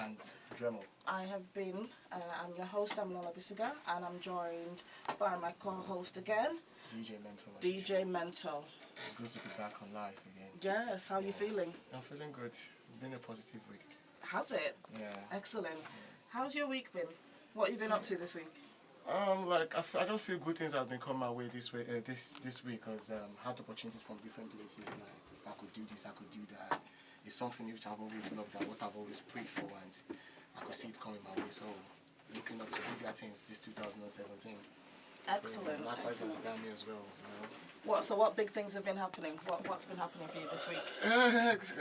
And Dremel. I have been, I'm your host, Damilola Bisuga, and I'm joined by my co-host again, DJ Mento. It's good to be back on live again. Yes, how are you feeling? I'm feeling good. It's been a positive week. Has it? Yeah. Excellent. Yeah. How's your week been? What have you been up to this week? I just feel good things have been coming my way this week because I had opportunities from different places. Like if I could do this, I could do that. It's something which I've always loved and what I've always prayed for, and I could see it coming my way. So looking up to bigger things this 2017. Excellent. So, likewise excellent. as Dami as well. You know. What big things have been happening? What's been happening for you this week?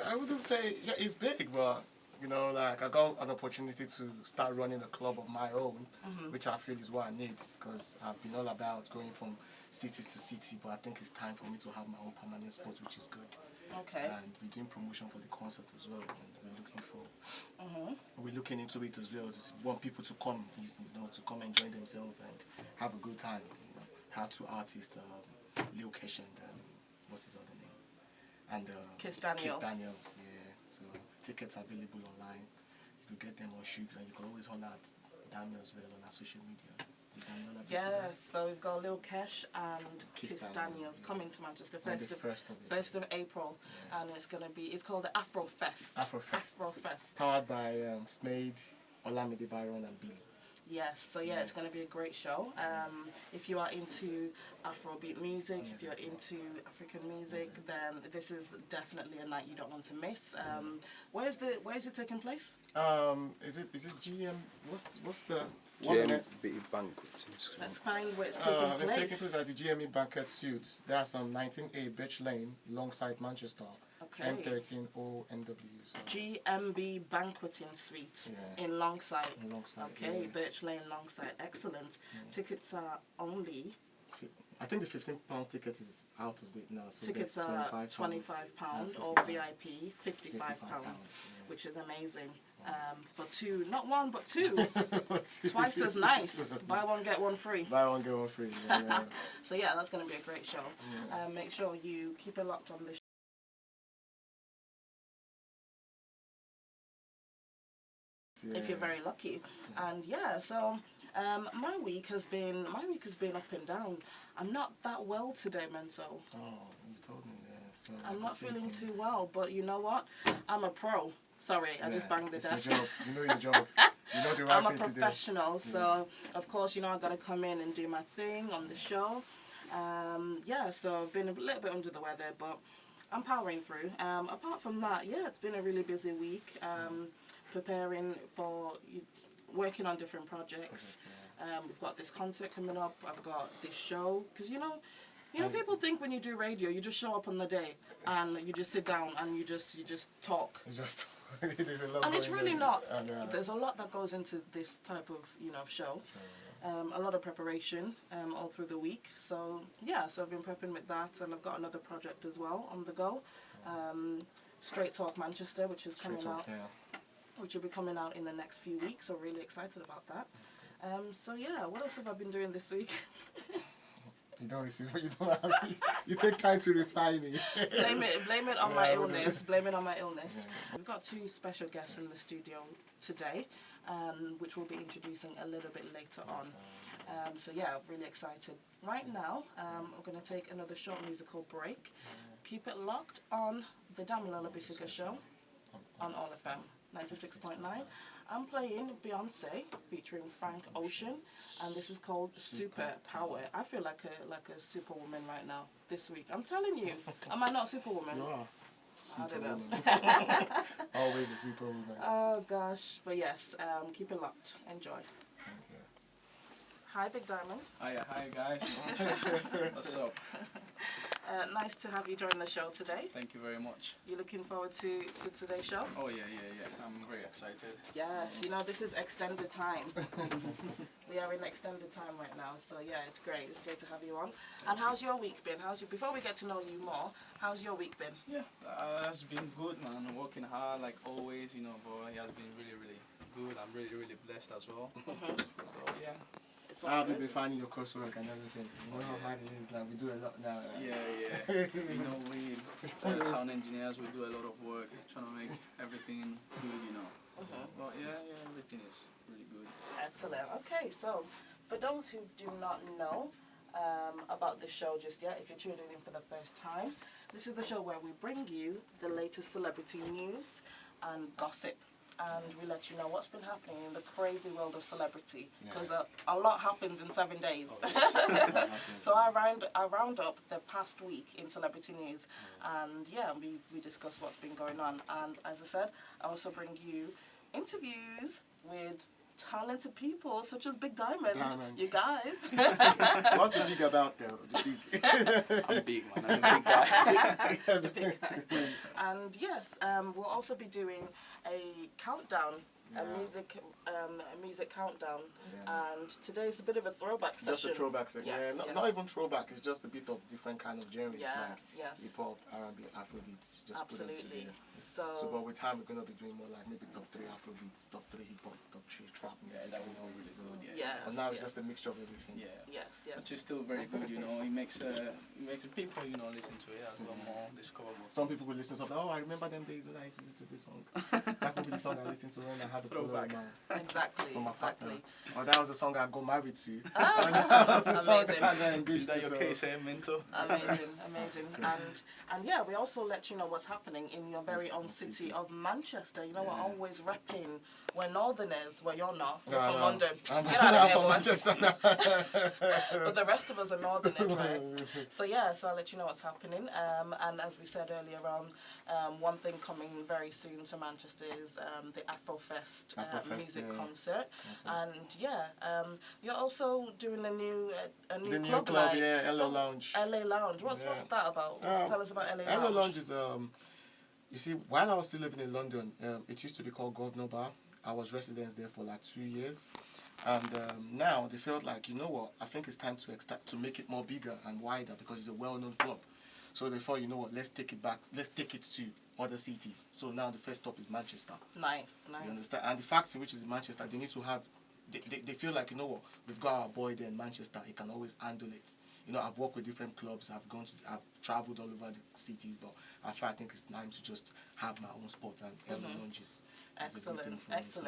I wouldn't say it's big, but you know, like I got an opportunity to start running a club of my own, which I feel is what I need because I've been all about going from cities to city, but I think it's time for me to have my own permanent spot, which is good. Okay. And we're doing promotion for the concert as well, and we're looking into it as well. Just want people to come, to come enjoy themselves and have a good time. You know, have two artists, Lil Kesh and what's his other name, and Kiss Daniels. Yeah. So tickets are available online. You can get them on Shoot, and you can always holler at Daniel as well on our social media. Yes, so we've got Lil Kesh and Kiss Daniels coming to Manchester first of April, and it's called the Afro Fest. Afro Fest. Powered by Smaid, Olamide Byron and Billy. Yes, so it's going to be a great show. If you are into Afrobeat music, if you're into African music, then this is definitely a night you don't want to miss. Where is it taking place? Is it GM? What's the GME Banquet? Let's find where it's taking place. It's taking place at the GME Banquet Suite. That's on 19A Birch Lane, alongside Manchester. Okay. M130NW. So. GMB Banqueting Suite in Longside. Okay, yeah. Birch Lane, Longside. Excellent. Tickets are only... I think the £15 ticket is out of it now. So tickets are £25 or VIP £55, which is amazing. For two, not one, but two. Twice as nice. Buy one, get one free. Buy one, get one free. Yeah. So that's going to be a great show. Make sure you keep it locked on this. If you're very lucky. And so my week has been up and down. I'm not that well today, Mento. Oh, you told me that. So I'm not feeling too well, but you know what? I'm a pro. Sorry, I just banged the desk. Your job. You know your job. You know the right I'm thing a professional, so of course, I got to come in and do my thing on the show. So I've been a little bit under the weather, but I'm powering through. Apart from that, it's been a really busy week. Preparing for working on different projects. We've got this concert coming up. I've got this show because people think when you do radio you just show up on the day and you just sit down and you just talk. There's a lot and it's really not. There's a lot that goes into this type of show. A lot of preparation all through the week. So I've been prepping with that, and I've got another project as well on the go. Straight Talk Manchester, which is coming out. Which will be coming out in the next few weeks, so really excited about that. What else have I been doing this week? You don't receive what you don't answer. You take time to reply me. Blame it on my illness. Blame it on my illness. We've got two special guests in the studio today, which we'll be introducing a little bit later on. Really excited. Right now, we're going to take another short musical break. Keep it locked on the Damilola Bisuga Show on All FM 96.9. I'm playing Beyonce featuring Frank Ocean, and this is called Super Power. I feel like a superwoman right now this week. I'm telling you, am I not a superwoman? You are. I don't know. Always a superwoman. Oh gosh, but yes, keep it locked. Enjoy. Okay. Hi, Big Diamond. Hi guys. What's up? Nice to have you join the show today. Thank you very much. You looking forward to today's show? Oh yeah. I'm very excited. Yes, this is extended time. We are in extended time right now, so it's great. It's great to have you on. And how's your week been? Before we get to know you more, how's your week been? Yeah, it's been good, man. I'm working hard like always, but it has been really, really good. I'm really, really blessed as well. So yeah. How have you been finding your coursework and everything? You know how hard it is now. We do a lot now. Yeah. sound engineers. We do a lot of work trying to make everything good, you know. But yeah, everything is really good. Excellent. Okay, so for those who do not know about the show just yet, if you're tuning in for the first time, this is the show where we bring you the latest celebrity news and gossip. And we let you know what's been happening in the crazy world of celebrity, because a lot happens in 7 days. So I round up the past week in celebrity news, and we discuss what's been going on. And as I said, I also bring you interviews with talented people such as Big Diamond. You guys. What's the big about though? The big. I'm big, man. I'm a big guy. The big guy. And yes, we'll also be doing a countdown, a music countdown. And today's a bit of a throwback session. Just a throwback session. Yes, not even throwback. It's just a bit of different kind of genres. Yes. Hip hop, R&B, Afrobeats. Just Absolutely. put them together. So but with time, we're gonna be doing more like maybe top 3 Afrobeats, top 3 hip hop, top 3 trap music. that would be really good. yes, But now it's yes. just a mixture of everything. Yes. Which is still very good, you know. It makes people, you know, listen to it as well more, discover more. Some people will listen to something. Oh, I remember them days when I used to listen to this song. That would be the song I listened to when I had a Throwback. Exactly. From my Exactly. partner. Oh, that was the song I got married to. Ah, That was the song amazing. I got engaged Is that to. your case, Mento? Amazing. And yeah, we also let you know what's happening in your very own city of Manchester. You know, we're always repping. We're Northerners. Well, you're not. We're from London. I'm Get out of here, from boy. Manchester now. But the rest of us are Northerners, right? So I'll let you know what's happening. And as we said earlier on, one thing coming very soon to Manchester is the Afrofest music concert. And you're also doing a new The new club club, night. LA Lounge. LA Lounge. What's that about? Tell us about LA Lounge. LA Lounge is you see, while I was still living in London, it used to be called Governor Bar. I was resident there for like 2 years. And now they felt like, you know what, I think it's time to make it more bigger and wider because it's a well-known club. So they thought, you know what, let's take it back, let's take it to other cities. So now the first stop is Manchester. Nice. You understand? And the fact in which is in Manchester, they need to have, they feel like, you know what, we've got our boy there in Manchester, he can always handle it. You know, I've worked with different clubs, I've traveled all over the cities, but I think it's time to just have my own spot, and LA Lounge is Excellent. a good thing for me, so.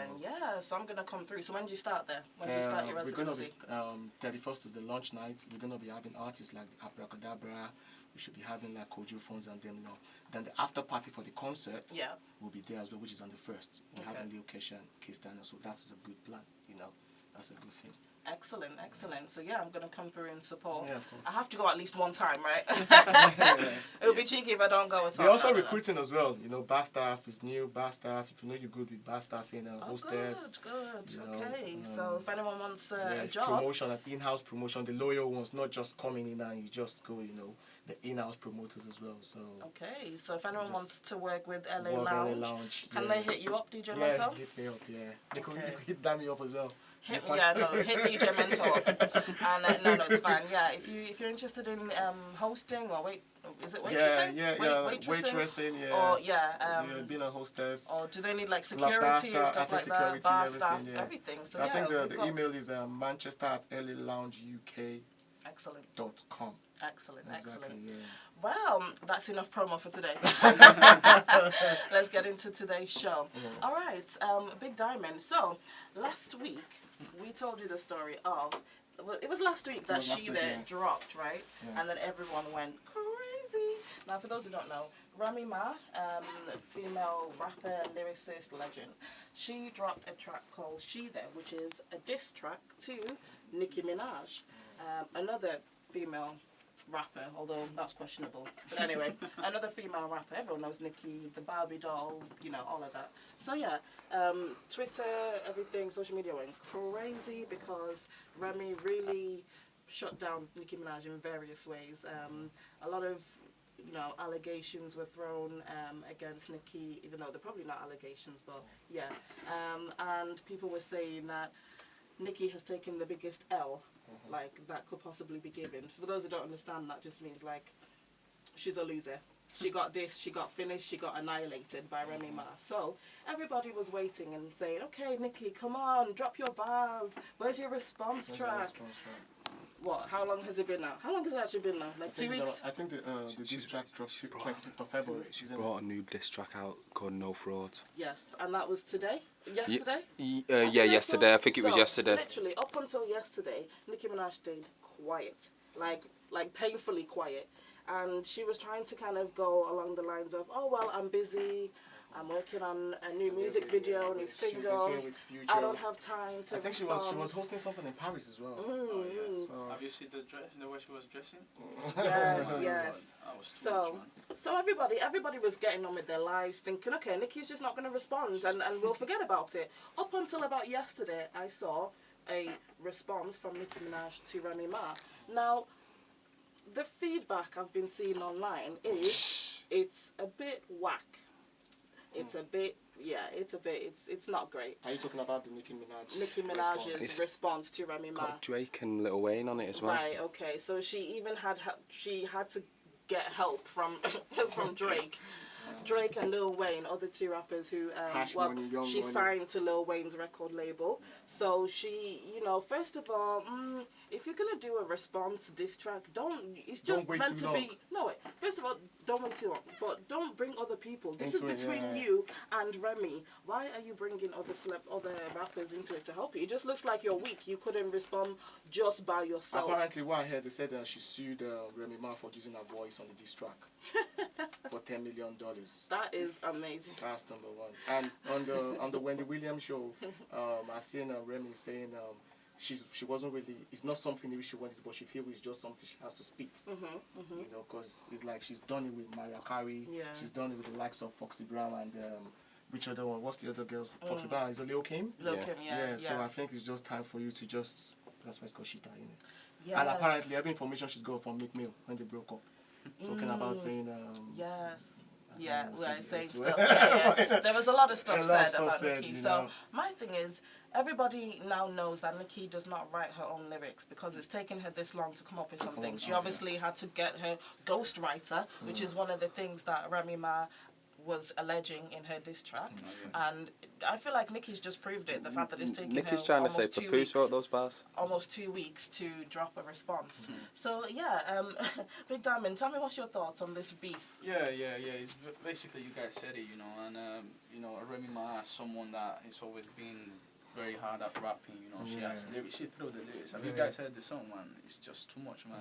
So I'm going to come through. So when do you start there? When do you start your residency? We're going to be, 31st is the launch night. We're going to be having artists like Abracadabra. We should be having like Kojo Phones and Damilola. Then the after party for the concert will be there as well, which is on the 1st. We're having the occasion, Kistana, so that's a good plan, you know. That's a good thing. Excellent. So I'm going to come through and support. Yeah, of course. I have to go at least one time, right? It'll be cheeky if I don't go at all. They're also recruiting as well. You know, bar staff is new, bar staff. If you know you're good with bar staff, hostess. Good. You know, Okay. So if anyone wants a job. Promotion, an in-house promotion, the loyal ones, not just coming in and you just go, you know, the in-house promoters as well. So okay. So if anyone wants to work with LA Lounge, can they hit you up, DJ Mento? Yeah, hit me up, You can hit Dami up as well. Hit DJ Mento up. And no, it's fine. Yeah, if you're interested in hosting or is it waitressing? Waitressing, Or being a hostess. Or do they need like security and stuff like that? Bar staff, everything. So I think the email is manchester@laloungeuk.com. Excellent. Exactly, yeah. Well, that's enough promo for today. Let's get into today's show. All right, Big Diamond. So last week we told you the story of. Well, it was last week that Sheether dropped, right? Yeah. And then everyone went crazy. Now, for those who don't know, Remy Ma, female rapper, lyricist, legend, she dropped a track called Sheether, which is a diss track to Nicki Minaj, another female rapper, although that's questionable. But anyway, another female rapper. Everyone knows Nicki, the Barbie doll, you know, all of that. So Twitter, everything, social media went crazy because Remy really shut down Nicki Minaj in various ways. A lot of, you know, allegations were thrown against Nicki, even though they're probably not allegations, but and people were saying that Nicki has taken the biggest L like that could possibly be given. For those who don't understand, that just means like she's a loser. She got dissed, she got finished, she got annihilated by Remy Ma. So everybody was waiting and saying, okay, Nicki, come on, drop your bars. Where's your response track? what? How long has it been now? How long has it actually been now? Like 2 weeks? I think the diss track dropped 25th of February. She's brought a new diss track out called No Fraud. Yes, and that was today? Yesterday? Yeah, yesterday. I think it was yesterday. Literally, up until yesterday, Nicki Minaj stayed quiet. Like painfully quiet. And she was trying to kind of go along the lines of, oh, well, I'm busy. I'm working on a new music video, new single. I don't have time to. I think she was hosting something in Paris as well. Oh, yeah. So, have you seen the dress? The way she was dressing? Yes, yes. So everybody was getting on with their lives, thinking, okay, Nicki's just not going to respond, and we'll forget about it. Up until about yesterday, I saw a response from Nicki Minaj to Remy Ma. Now, the feedback I've been seeing online is it's a bit whack. It's a bit, it's not great. Are you talking about the Nicki Minaj? Nicki Minaj's response to Remy Ma. Got Drake and Lil Wayne on it as well. Right, okay. So she even had to get help from from Drake. Drake and Lil Wayne, other two rappers who, she signed to Lil Wayne's record label. So she, first of all, if you're gonna do a response diss track, it's just meant to be. No, wait. First of all, don't wait too long. But don't bring other people. This is between you and Remy. Why are you bringing other rappers into it to help you? It just looks like you're weak. You couldn't respond just by yourself. Apparently, what I heard, they said she sued Remy Ma for using her voice on the diss track for $10 million. That is amazing. That's number one. And on the Wendy Williams show, I seen Remy saying she wasn't really. It's not something that she wanted, but she feels it's just something she has to spit. Because it's like she's done it with Mariah Carey. Yeah. She's done it with the likes of Foxy Brown and which other one? What's the other girls? Foxy Brown is it Lil Kim? Lil Kim, yeah. So I think it's just time for you to just. That's why it's called Shita, isn't it? Yes. And apparently, every information she's got from Meek Mill when they broke up, talking about saying. Yes. Yeah, we're saying stuff. Yeah. There was a lot of stuff said about Nicki. So my thing is, everybody now knows that Nicki does not write her own lyrics because it's taken her this long to come up with something. She obviously had to get her ghostwriter, which is one of the things that Remy Ma was alleging in her diss track, and I feel like Nicki's just proved it. The fact that it's taken Nicki's her trying almost to say 2 Papoose weeks, wrote those bars. Almost 2 weeks to drop a response. So yeah, Big Diamond, tell me what's your thoughts on this beef? Yeah. It's basically, you guys said it, and Remy Ma is someone that has always been very hard at rapping, she has lyrics, she threw the lyrics. Have you guys heard the song, man? It's just too much, man,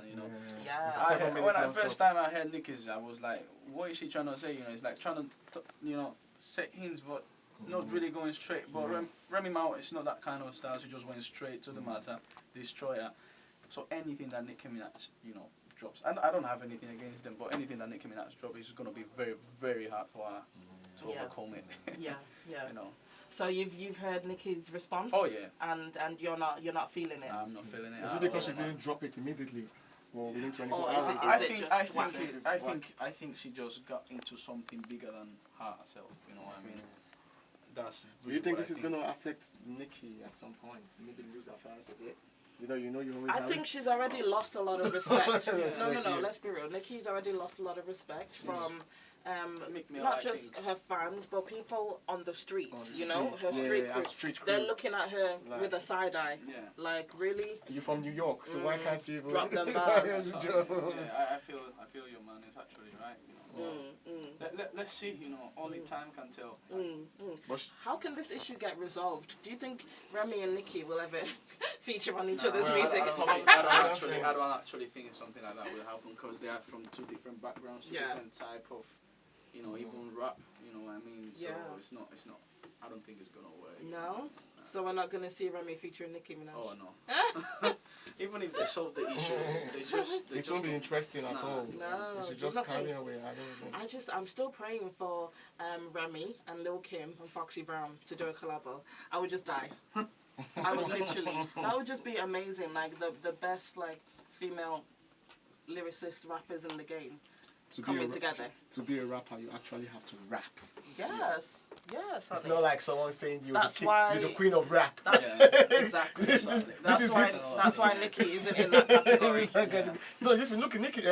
When I first time I heard Nicki's, I was like, what is she trying to say, it's like trying to, set hints, but not really going straight. But Remy Ma, it's not that kind of style, she just went straight to the matter, destroyer. So anything that Nicki Minaj, drops, and I don't have anything against them, but anything that Nicki Minaj drops is going to be very, very hard for her to overcome it. Yeah. So you've heard Nicki's response? Oh yeah. And you're not feeling it? I'm not feeling it. Is it because she didn't drop it immediately? Or within 24 hours? I think she just got into something bigger than herself. You know what I mean? That's. Do you think this is going to affect Nicki at some point? Maybe lose her fans a bit. You always. I think she's already lost a lot of respect. No. Let's be real. Nicki's already lost a lot of respect from. Not just her fans, but people on the streets, her street crew. They're looking at her with a side eye. Yeah. Like, really? You're from New York, so why can't you drop them bars? I feel your man is actually right. Let's see, only time can tell. How can this issue get resolved? Do you think Remy and Nicki will ever feature on each other's music? I don't actually think something like that will happen because they are from two different backgrounds, different type of. Even rap, what I mean? So it's not, I don't think it's going to work. No? So we're not going to see Remy featuring Nicki Minaj? Oh, no. Even if they solve the issue, it won't be interesting at all. No. They should just carry away. I'm still praying for Remy and Lil Kim and Foxy Brown to do a collabo. I would just die. I would literally. That would just be amazing. Like, the best, female lyricist rappers in the game coming together. to be a rapper, you actually have to rap. Yes, yes, honey. It's not like someone saying you're That's the why- you're the queen of rap. That's exactly. That's is why. it. That's why Nicki isn't in that category. So if you look at Nicki,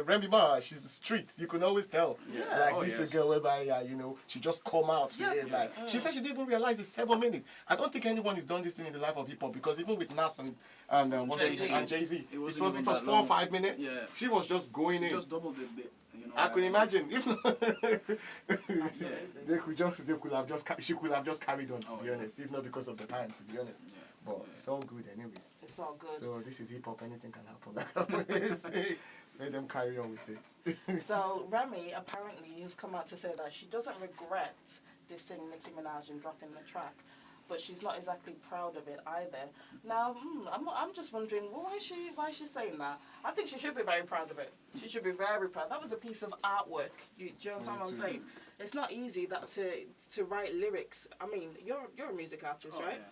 Remy Ma, she's street. You can always tell. Yeah. Like Oh, this is yes. a girl whereby you know she just come out with Yeah. it. Like she said she didn't even realize it's 7 minutes. I don't think anyone has done this thing in the life of hip hop because even with Nas and what's his Jay-Z. name? And Jay-Z, It it wasn't was even 4 that or long. 5 minutes. Yeah. She was just going She in. just doubled the bit. You know, I could imagine if not, Absolutely. they could have just she could have just carried on to be yeah. honest, if not because of the time to be honest. Yeah. But it's all good anyways. It's all good. So this is hip hop, anything can happen. Like I always say, let them carry on with it. So Remy apparently has come out to say that she doesn't regret dissing Nicki Minaj and dropping the track, but she's not exactly proud of it either. Now, I'm just wondering, well, why is she saying that? I think she should be very proud of it. She should be very proud. That was a piece of artwork. Do you understand what I'm saying? It's not easy that to write lyrics. I mean, you're a music artist, Oh, right? yeah.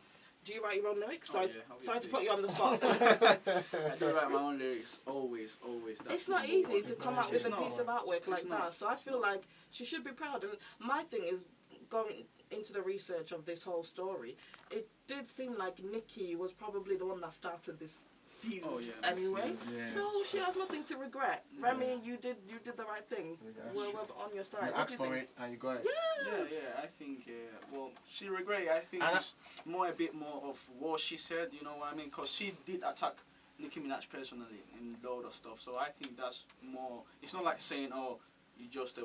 Do you write your own lyrics? Oh, Sorry, yeah, sorry to obviously. put you on the spot. I do write my own lyrics, always. That's It's not number easy one. to come out with It's a piece of not. artwork like It's not. that. So I feel like she should be proud. And my thing is going into the research of this whole story. It did seem like Nicki was probably the one that started this feud Oh, yeah, anyway. yeah. So she has nothing to regret. Remy, you did the right thing. that's We're true. on your side. You What asked do you for think? it and you got it. Yes. Yeah, I think, well, she regret. I think And it's a bit more of what she said, you know what I mean? Because she did attack Nicki Minaj personally in a lot of stuff. So I think that's more, it's not like saying, oh, you just,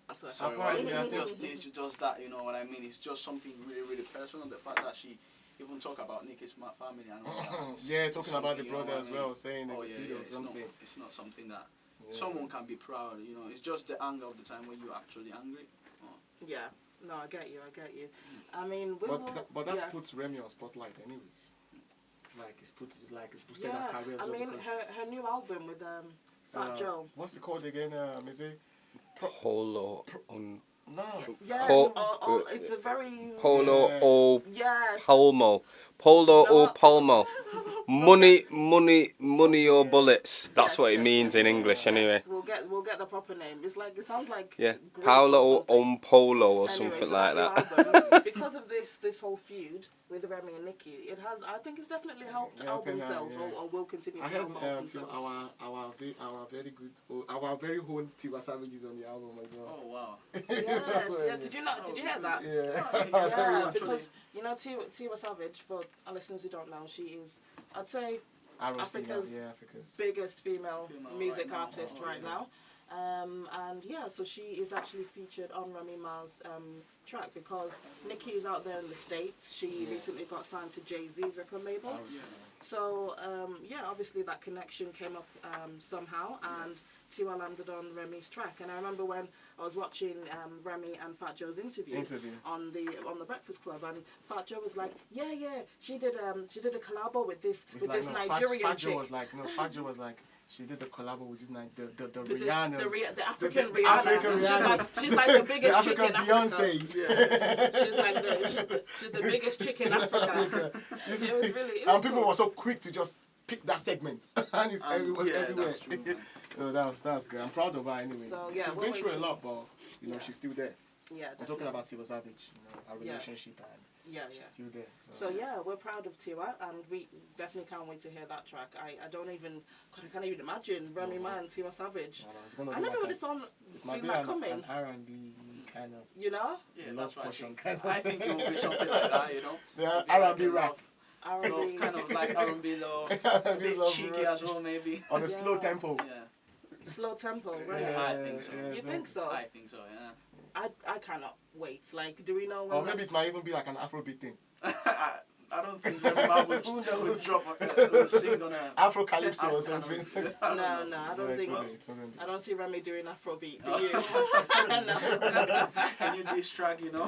That's what sorry, Apparently, I you think- just this, you just that, you know what I mean? It's just something really, really personal. The fact that she even talk about Nicki's family and all that. Yeah, talking about the something, you know brother what as I mean? well, saying it's Oh a yeah, kid yeah, or something. it's not something that Yeah. someone can be proud, you know. It's just the anger of the time when you're actually angry. Oh. Yeah. No, I get you. I mean, we will, But that yeah. puts Remy on spotlight anyways. It's boosted Yeah, her career as I well. mean, because, her new album with Fat Joe. What's it called again, is it? Polo on No. Yes, Po- it's a very Polo Yeah. or yes. Palmo. Polo You know or what? Palmo. Money or bullets. That's Yes, what it yes, means yes, in yes, English yes. anyway. We'll get the proper name. It's like it sounds like Yeah. Greek Paolo or or something. on Polo or Anyway, something so like that that. new album, because of this whole feud with Remy and Nicki, it has, I think it's definitely helped Yeah, album okay, sales, yeah. or will continue I to heard help album sales. our very own Tiwa Savage is on the album as well. Oh wow. Yes, yeah. Did you hear that? Yeah. Yeah, Actually- because you know Tiwa Savage, for our listeners who don't know, she is, I'd say, Africa's biggest female music right now. artist Oh, right yeah. now. And yeah, so she is actually featured on Remy Ma's track because Nicki is out there in the States. She recently got signed to Jay-Z's record label. So yeah, obviously that connection came up somehow, and Tiwa landed on Remy's track. And I remember when I was watching Remy and Fat Joe's interview on the Breakfast Club, and Fat Joe was like, yeah, she did a collabo with this Nigerian Fat chick. Joe was like, Fat Joe was like, she did the collabo with this the With Rihanna's. the African the Rihanna. African Rihanna. She's like the biggest the chick African in Africa. Beyonce's. She's the biggest chick in Africa. It was really. And people were so quick to just pick that segment, and it was everywhere. That's true, man. So that's good. I'm proud of her anyway. So, yeah, she's we're been through a waiting. lot, but she's still there. Yeah, I'm talking about Tiwa Savage, our relationship, and yeah. she's still there. So yeah, we're proud of Tiwa, and we definitely can't wait to hear that track. I can't even imagine Remy Ma and Tiwa Savage. I never would have seen that coming. An R&B kind of. You know? Yeah, love that's what portion I kind think. of. I think it will be something like that, you know. The Maybe R&B like a rap. R&B. love, kind of like R&B love, a R&B bit love cheeky rap. as well, maybe. On a slow tempo. Yeah, Slow tempo, right? Yeah, I think so. yeah, You think so? I think so, yeah. I cannot wait. Like, do we know when Or maybe it might even be like an Afrobeat thing. I don't think Remy Ma would drop a sing on a Afro Calypso or African something. No, I don't think. It's okay. I don't see Remy doing Afrobeat, do you? Can you diss track, you know?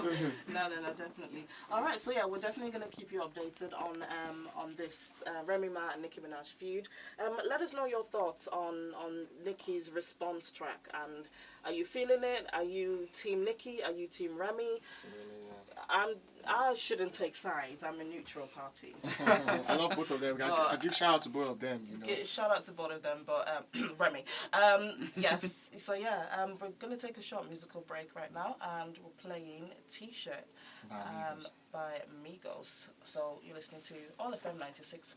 No, definitely. All right, so yeah, we're definitely going to keep you updated on this Remy Ma and Nicki Minaj feud. Let us know your thoughts on Nicki's response track and Are you feeling it? Are you Team Nicki? Are you Team Remy? I shouldn't take sides. I'm a neutral party. I love both of them. I give shout out to both of them. You know. Shout out to both of them, but Remy. Yes. So yeah, we're gonna take a short musical break right now, and we're playing T-shirt by Migos. So you're listening to All FM 96.9.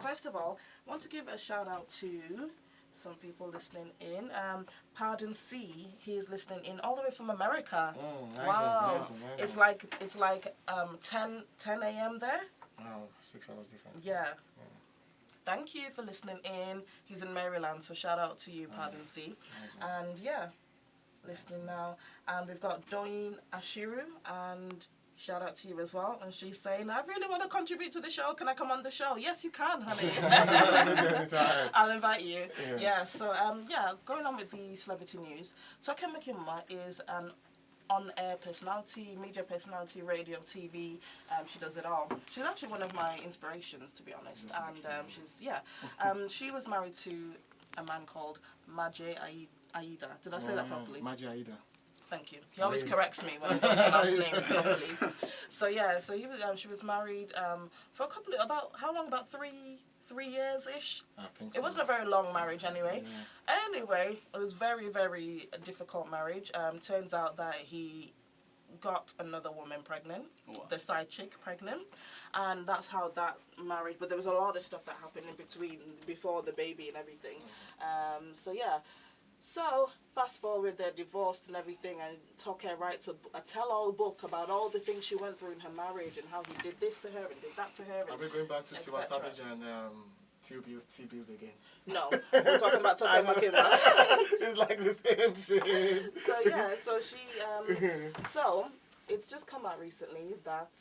First of all, I want to give a shout out to some people listening in. Pardon C, he's listening in all the way from America. Nice Wow, nice one. it's like 10 a.m. there. Wow, 6 hours difference. Yeah. Thank you for listening in. He's in Maryland, so shout out to you, Pardon C. Nice And yeah, listening now. And we've got Doyin Ashiru, and shout out to you as well. And she's saying, I really want to contribute to the show. Can I come on the show? Yes, you can, honey. I'll invite you. Yeah, so going on with the celebrity news. Toke Makinwa is an on-air personality, media personality, radio, TV. She does it all. She's actually one of my inspirations, to be honest. And she was married to a man called Maje Ayida. Did I say that properly? Maje Ayida. Thank you. He always corrects me when I don't pronounce names properly. So yeah, so she was married for a couple of, about 3 years ish. I think so. It wasn't a very long marriage anyway. Yeah. Anyway, it was very, very difficult marriage. Turns out that he got another woman pregnant, the side chick pregnant, and that's how that marriage. But there was a lot of stuff that happened in between, before the baby and everything. So, fast forward, they're divorced and everything, and Toke writes a tell-all book about all the things she went through in her marriage and how he did this to her and did that to her. Are we going back to Tiwa Savage and T-Bills again? No, we're talking about Toke Makinwa. It's like the same thing. So, yeah, so so it's just come out recently that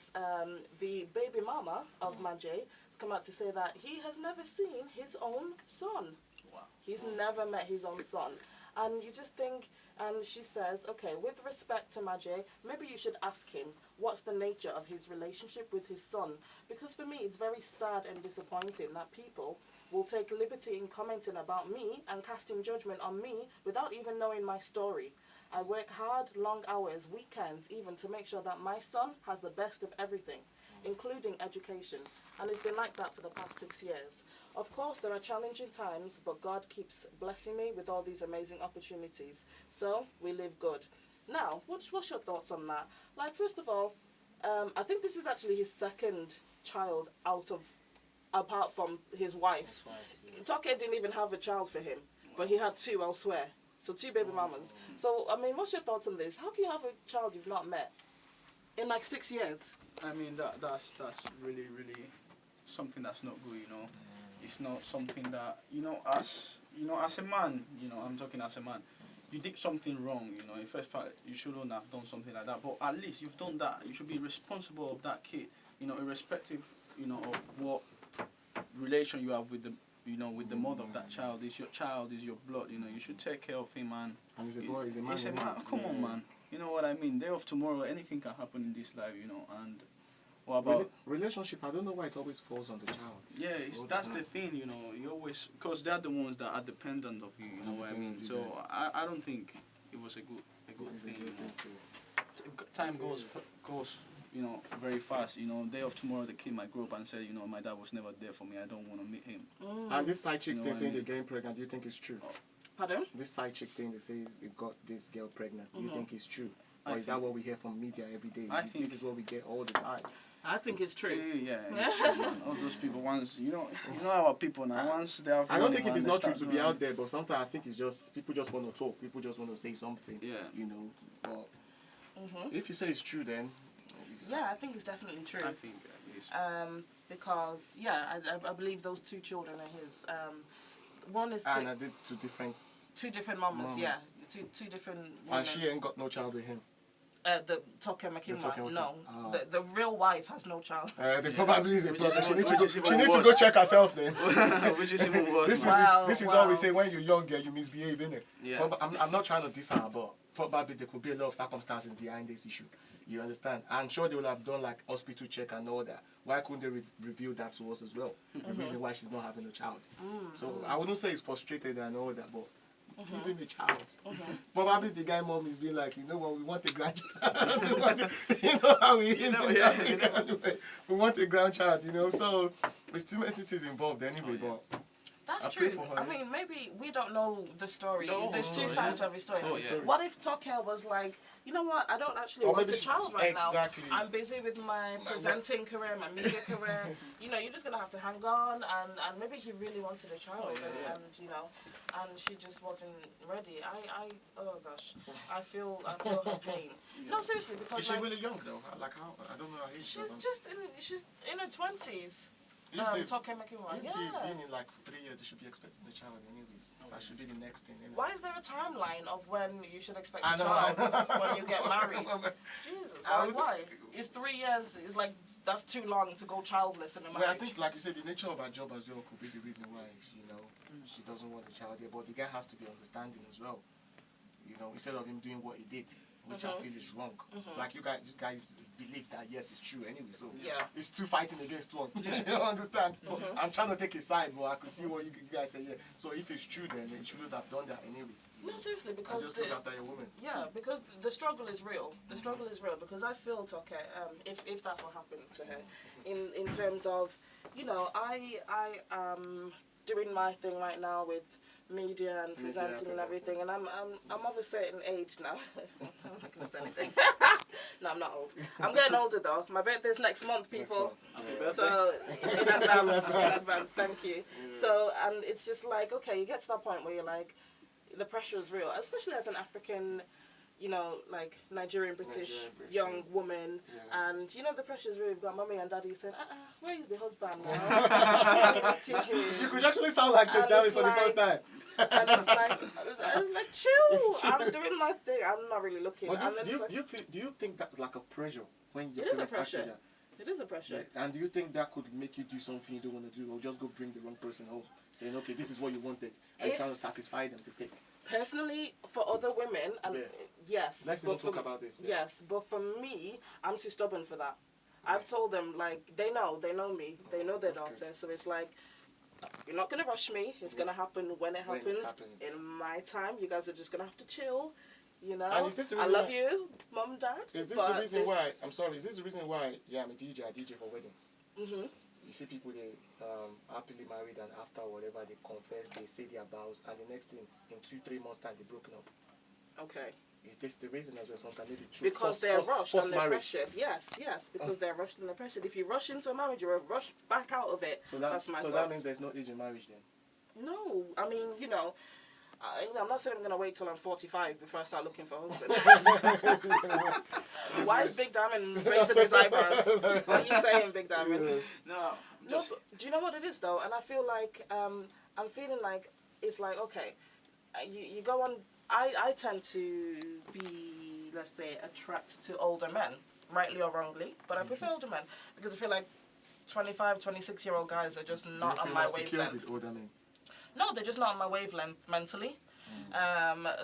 the baby mama of Maje has come out to say that he has never seen his own son. Wow. He's never met his own son. And you just think, and she says, okay, with respect to Maje, maybe you should ask him what's the nature of his relationship with his son. Because for me, it's very sad and disappointing that people will take liberty in commenting about me and casting judgment on me without even knowing my story. I work hard, long hours, weekends, even to make sure that my son has the best of everything, including education. And it's been like that for the past 6 years. Of course, there are challenging times, but God keeps blessing me with all these amazing opportunities. So, we live good. Now, what's your thoughts on that? Like, first of all, I think this is actually his second child apart from his wife. Toke didn't even have a child for him, but he had 2 elsewhere. So 2 baby mamas. So, I mean, what's your thoughts on this? How can you have a child you've not met in like 6 years? I mean, that's really, really something that's not good, you know. It's not something that, as a man, I'm talking as a man, you did something wrong, in first fact, you shouldn't have done something like that, but at least you've done that. You should be responsible of that kid, irrespective, of what relation you have with the, with the mother of that child. It's your child, is your blood, you should take care of him, and he's a boy, he's a man. He's a man. Come on, man. You know what I mean? Day of tomorrow, anything can happen in this life, and what about relationship? I don't know why it always falls on the child. Yeah, that's the thing, you always, because they're the ones that are dependent of you, you know what I mean? So I don't think it was a good thing, Time goes, very fast, Day of tomorrow the kid might grow up and say, my dad was never there for me, I don't want to meet him. And this side chick thing saying they're getting pregnant, do you think it's true? Pardon? This side chick thing, they say they got this girl pregnant, do you think it's true? Or is that what we hear from media every day? I think this is what we get all the time. I think it's true. Yeah, it's true, man. All those people, once, you know our people now, once they have... I don't think it's not true to be out there, but sometimes I think it's just, people just want to talk, people just want to say something, but if you say it's true, then... Yeah, I think it's definitely true. I think it is. Because, I believe those 2 children are his. One is... And I did 2 different mamas, yeah. Two different women. And she ain't got no child with him? The Toke Makinwa, no. The real wife has no child. They probably is a problem. She needs to go check herself then. Which is even worse. This is what we say, when you're young, girl, you misbehave, innit? Yeah. I'm not trying to diss her, but probably there could be a lot of circumstances behind this issue. You understand? I'm sure they will have done like hospital check and all that. Why couldn't they reveal that to us as well? The reason why she's not having a child. So I wouldn't say it's frustrated and all that, but give him a child. Probably the guy mom is being like, you know what, we want a grandchild. You know how he is in Africa anyway. We want a grandchild, you know. So there's too many things involved anyway, but That's I pray true. for her. I mean, maybe we don't know the story. No, There's two sides to every story. Oh, yeah. What if Toke was like, you know what, I don't actually Or want maybe a child right exactly. now. I'm busy with my presenting career, my media career. You know, you're just going to have to hang on. And maybe he really wanted a child. And, you know, and she just wasn't ready. Oh gosh, I feel her pain. No, seriously, because is she like, really young though? Like how? I don't know how age she's in her 20s. If Toke Makinwa. If Yeah. they've been in like 3 years, they should be expecting a child anyways. That should be the next thing. Anyway. Why is there a timeline of when you should expect I a know. child when you get married? Jesus, I like, why? It's 3 years. It's like that's too long to go childless in a marriage. Well, I think, like you said, the nature of her job as well could be the reason why, you know, she doesn't want a child there. But the guy has to be understanding as well. You know, instead of him doing what he did, which I feel is wrong. Like you guys believe that yes, it's true anyway. So it's two fighting against one. You don't understand? But I'm trying to take a side, but I could see what you guys say. Yeah. So if it's true, then you shouldn't have done that anyways. No, seriously, because just look after your woman. Yeah, because the struggle is real. The struggle is real because I feel Toke, if that's what happened to her, in terms of, you know, I am doing my thing right now with media and presenting and everything, and I'm of a certain age now. I'm not gonna say anything. No, I'm not old. I'm getting older though. My birthday's next month, people. So in advance, thank you. So and it's just like, okay, you get to that point where you're like, the pressure is real, especially as an African, you know, like Nigerian British young woman, and you know the pressure is real. You've got mommy and daddy saying, where is the husband now? She could actually sound like this now for the first time. And it's like chill. I'm doing my thing. I'm not really looking. But do you think that's like a pressure when your parents ask you that? It is a pressure. Yeah. And do you think that could make you do something you don't want to do, or just go bring the wrong person home, saying, okay, this is what you wanted, and trying to satisfy them to take? Personally, for other women, and yes. Let's not talk about this. Yeah. Yes, but for me, I'm too stubborn for that. I've told them, like, they know me, they know their daughter, so it's like, you're not going to rush me, it's going to happen when it happens. In my time, you guys are just going to have to chill, you know. And is this the reason I love you, mum and dad. Is this the reason why, I'm sorry, is this the reason why, I'm a DJ, I DJ for weddings? You see people, they happily married, and after whatever, they confess, they say their vows, and the next thing, in 2-3 months' time, they're broken up. Okay. Is this the reason as well? Sometimes maybe true. Because they're rushed and they're pressured. Yes, because they're rushed and they're pressured. If you rush into a marriage, you're rushed back out of it. So that's my that means there's no age in marriage then? No, I mean, you know, I'm not saying I'm going to wait till I'm 45 before I start looking for a husband. Why is Big Diamond raising his eyebrows? What are you saying, Big Diamond? No, but do you know what it is though? And I feel like, I'm feeling like, it's like, okay, you go on, I tend to be, let's say, attracted to older men, rightly or wrongly, but I prefer older men because I feel like 25, 26-year-old guys are just not on my wavelength. With older men? No, they're just not on my wavelength mentally.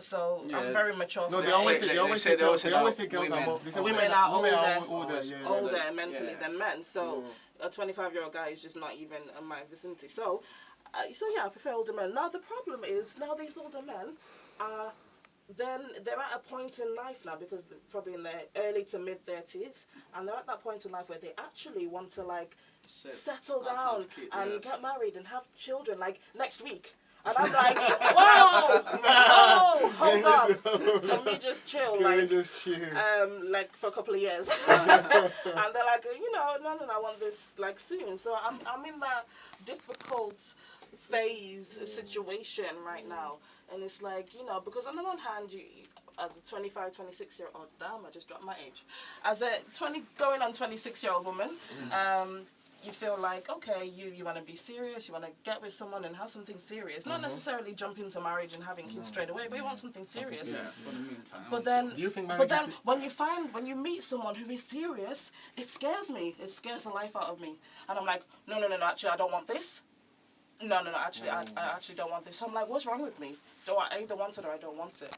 So I'm very mature. No, they always say girls are more. They say women are older mentally than men. So a 25-year-old guy is just not even in my vicinity. So yeah, I prefer older men. Now the problem is these older men are. Then they're at a point in life now, because they're probably in their early to mid 30s, and they're at that point in life where they actually want to like settle down and get married and have children like next week. And I'm like, whoa, hold on, can we just chill, like for a couple of years? And they're like, you know, no, I want this like soon. So I'm in that difficult phase situation right now. And it's like, you know, because on the one hand, you, as a 25, 26-year-old, damn, I just dropped my age. As a going on 26-year-old woman, you feel like, okay, you want to be serious, you want to get with someone and have something serious. Not necessarily jump into marriage and having kids straight away, but you want something serious. Yeah, for the meantime. But then, when you meet someone who is serious, it scares me. It scares the life out of me. And I'm like, no, actually, I don't want this. No, actually, I actually don't want this. So I'm like, what's wrong with me? Do I either want it or I don't want it?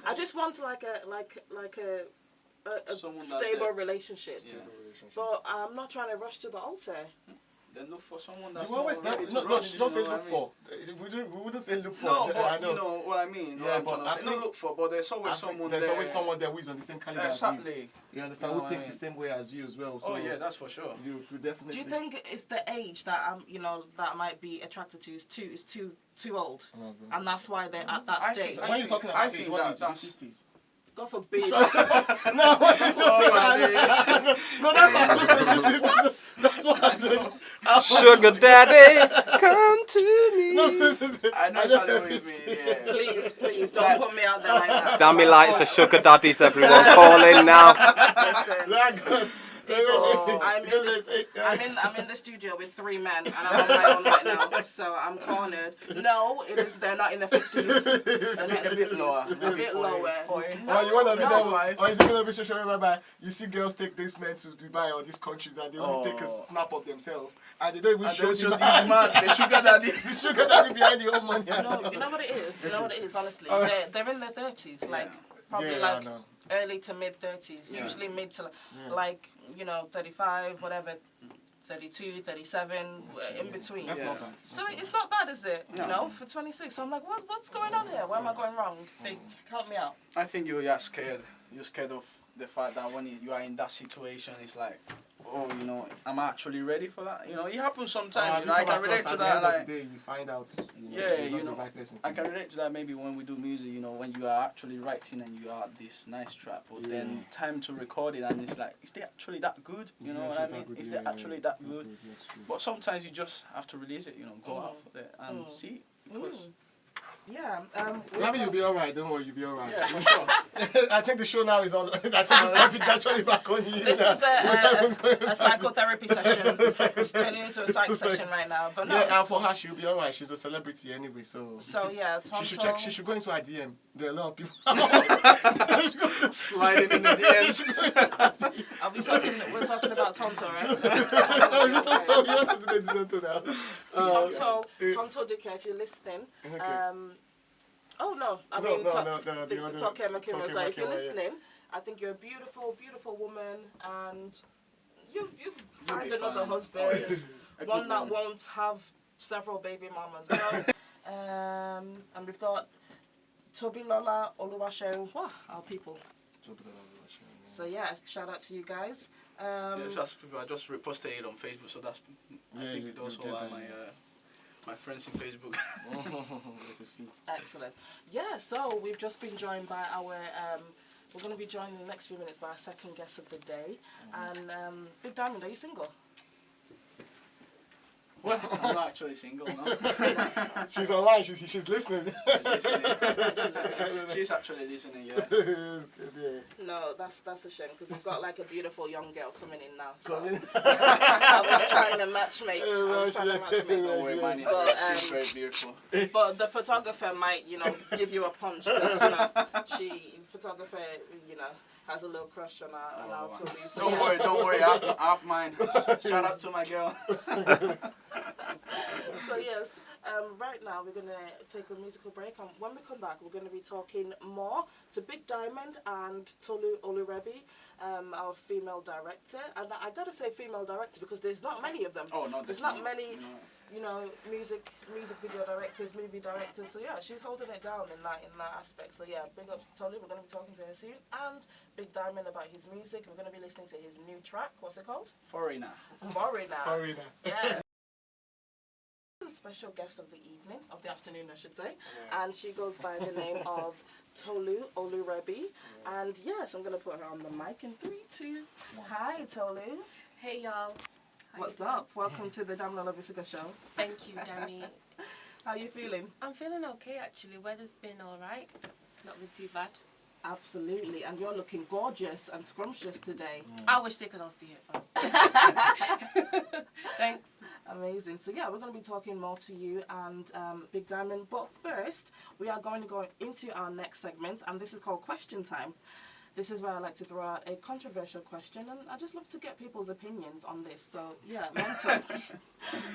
I just want like a a Someone that's stable there. relationship. Yeah. But I'm not trying to rush to the altar. Then look for someone that's You always not ready to no, rush, she don't say you know look what for. We wouldn't say look for. No, I but know. you know what I mean. Yeah, What I'm but trying to I say. No, think- look for, but there's always someone there. There's always someone there who is on the same caliber as you. Exactly. You understand? You know Who what I thinks the mean? same way as you as well. So Oh yeah, that's for sure. you could definitely. Do you think it's the age that that I might be attracted to is too old, and that's why they're at that I stage? think- When you're talking about age, think what that age? Is that's- it 50s? God forbid. No, no, that's what I'm just saying. That's what I'm saying. Sugar daddy, come to me. No, listen. I know something with me. Yeah. Please don't put me out there like that. Dammy lights are sugar daddies, everyone. Call in now. Listen, people, I'm in the studio with 3 men and I'm on my own right now, so I'm cornered. No, they're not in the 50s. They're not in the 50s. lower. A bit lower. Oh, you want to be No. there? Or is it going to be social media? You see girls take this men to Dubai or these countries and they only take a snap of themselves and they don't even show you the sugar daddy. the sugar daddy behind the old money. No, you know what it is? You know what it is, honestly? They're in their 30s, like, probably Yeah, I like know. early to mid 30s, usually mid to like, 35, whatever, 32, 37, in between. That's not bad. So it's not bad, is it? You know, for 26. So I'm like, what's going on here? Where am I going wrong? Big, help me out. I think you're scared. You're scared of the fact that when you are in that situation, it's like, oh, I'm actually ready for that. It happens sometimes. I can relate to that. Like, you find out. you're not the right person. I can relate to that maybe when we do music. When you are actually writing and you are this nice track, but then time to record it and it's like, is they actually that good? You know what I mean? Is they actually that good? But sometimes you just have to release it. Go out there and see. Because Yeah. Maybe you'll be alright. Don't worry, you'll be alright. yeah, for sure. I think the show now is on. I think this topic is actually back on you. This is a psychotherapy session. It's turning into a psych session right now. But no. Yeah, and for her, she'll be alright. She's a celebrity anyway, so. So yeah, She should Tonto- check. She should go into her DM. There are a lot of people. Sliding in the DMs. Are we talking? We're talking about Tonto, right? Oh, is it Tonto? You want us to go to Tonto now? Tonto Dike, if you're listening. Okay. Oh no, I No, mean, no, no, the other- Toke Makinwa. Toke So if you're Makinwa, yeah. listening, I think you're a beautiful, beautiful woman, and you find be another fine. husband, Oh, yes. A one good that one. won't have several baby mamas. And we've got Damilola Bisuga Show. Wow, our people. So yeah, shout out to you guys. I just reposted it on Facebook, so that's. I Yeah, think you it also did are that, my my friends in Facebook. You can see. Excellent. Yeah, so we've just been joined by our, we're going to be joined in the next few minutes by our second guest of the day. And Big Diamond, are you single? Well, I'm not actually single, no. She's online. She's listening. She's actually listening, yeah. No, that's a shame because we've got like a beautiful young girl coming in now. So Coming. I was trying to matchmake. Don't worry, mine is she's very beautiful. But the photographer might, give you a punch because, photographer, has a little crush on our Tolu. So Don't worry, half mine. Shout out to my girl. So yes, right now we're gonna take a musical break, and when we come back, we're gonna be talking more to Big Diamond and Tolu Olurebi, our female director. And I gotta say female director because there's not many of them. Oh no, there's not many. Music video directors, movie directors. So yeah, she's holding it down in that aspect. So yeah, big ups to Tolu. We're gonna be talking to her soon, and Big Diamond about his music. We're gonna be listening to his new track. What's it called? Foreigner. Foreigner. Yeah. Special guest of the evening, of the afternoon I should say, and she goes by the name of Tolu Olurebi, and yes, I'm going to put her on the mic in 3, 2, hi Tolu. Hey y'all. What's up? Welcome to the Damilola Bisuga Show. Thank you, Dami. How are you feeling? I'm feeling okay actually. Weather's been alright. Not been too bad. Absolutely, and you're looking gorgeous and scrumptious today. I wish they could all see it. But thanks. Amazing. So yeah, we're going to be talking more to you and Big Diamond. But first, we are going to go into our next segment, and this is called Question Time. this is where I like to throw out a controversial question, and I just love to get people's opinions on this. So yeah, Mento.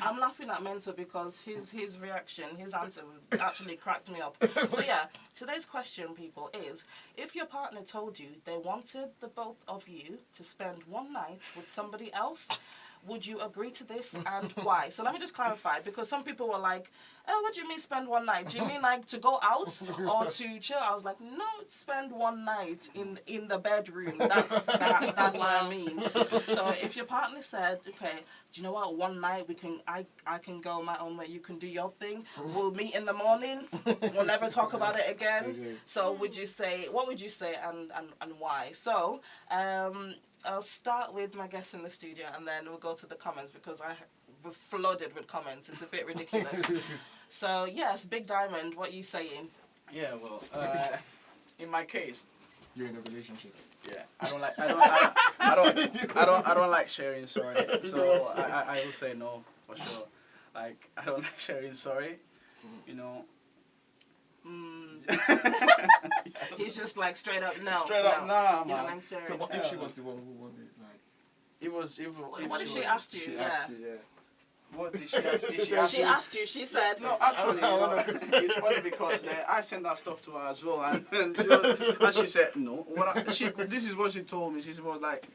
I'm laughing at Mento because his reaction, his answer actually cracked me up. So yeah, today's question, people, is if your partner told you they wanted the both of you to spend one night with somebody else, would you agree to this and why? So let me just clarify, because some people were like, oh, what do you mean spend one night? Do you mean like to go out or to chill? I was like, no, spend one night in the bedroom. That's what I mean. So if your partner said, okay, do you know what, one night I can go my own way, you can do your thing, we'll meet in the morning, we'll never talk about it again. So what would you say and why? So I'll start with my guests in the studio and then we'll go to the comments because I was flooded with comments. It's a bit ridiculous. So yes, Big Diamond, what are you saying? Yeah, well, in my case, You're in a relationship. yeah, I don't like sharing sorry. So I will say no for sure. Like I don't like sharing sorry. You know. He's just like straight up no. Straight up nah, You don't man. like sharing. So what if she was the one who wanted, like... It was if What if she she was- asked you? She Yeah. asked you, yeah. What did she ask? Did she She ask you? asked you. She said, No, actually, you know, it's funny because I sent that stuff to her as well, and she said no. This is what she told me. She was like,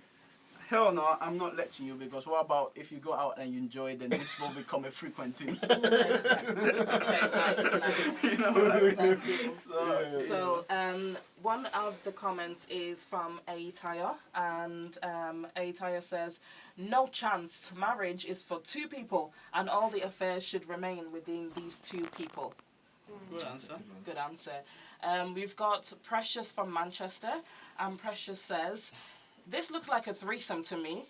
"Hell no, I'm not letting you because what about if you go out and you enjoy, then this will become a frequent thing." okay, nice. You know what I mean? Thank you. Yeah. So, one of the comments is from Ayida, and Ayida says, "No chance. Marriage is for two people, and all the affairs should remain within these two people." Good answer. Good answer. We've got Precious from Manchester, and Precious says, "This looks like a threesome to me."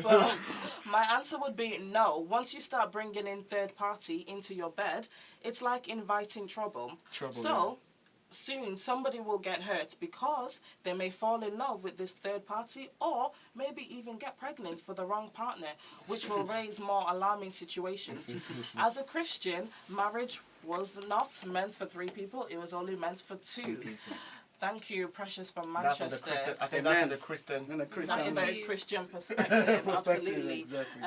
Well, my answer would be no. Once you start bringing in third party into your bed, it's like inviting trouble. So, soon somebody will get hurt because they may fall in love with this third party or maybe even get pregnant for the wrong partner, which will raise more alarming situations. As a Christian, marriage was not meant for three people, it was only meant for two. Thank you, Precious from That's Manchester. in the Christian... I think that's in the Christian... In a That's a Christian. very Christian perspective, absolutely. Exactly.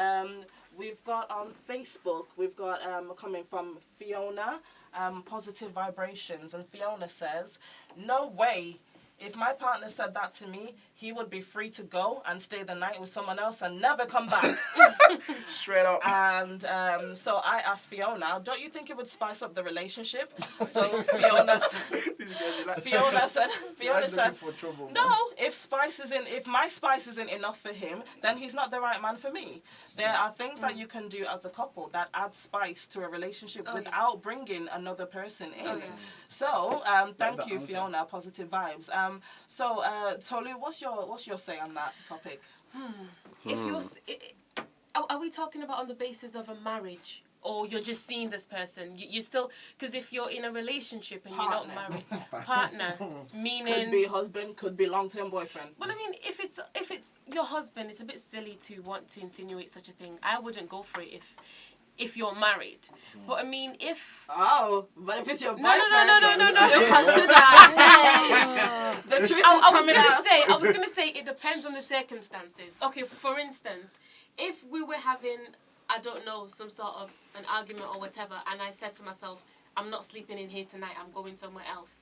We've got on Facebook, we've got coming from Fiona, Positive Vibrations, and Fiona says, "No way. If my partner said that to me, he would be free to go and stay the night with someone else and never come back." Straight up. And so I asked Fiona, "Don't you think it would spice up the relationship?" So Fiona said, For trouble, "No, if my spice isn't enough for him, then he's not the right man for me." There are things that you can do as a couple that add spice to a relationship without bringing another person in. So thank you, answer. Fiona. Positive vibes. So Tolu, what's your say on that topic? If you're, are we talking about on the basis of a marriage, or you're just seeing this person? You still, because if you're in a relationship and you're not married, partner, meaning Could be husband, could be long-term boyfriend. Well, I mean, if it's your husband, it's a bit silly to want to insinuate such a thing. I wouldn't go for it if you're married. But I mean, if But if it's your boyfriend, no. you consider. The truth is coming out. I was gonna say it depends on the circumstances. Okay, for instance, if we were having, I don't know, some sort of an argument or whatever, and I said to myself, "I'm not sleeping in here tonight. I'm going somewhere else."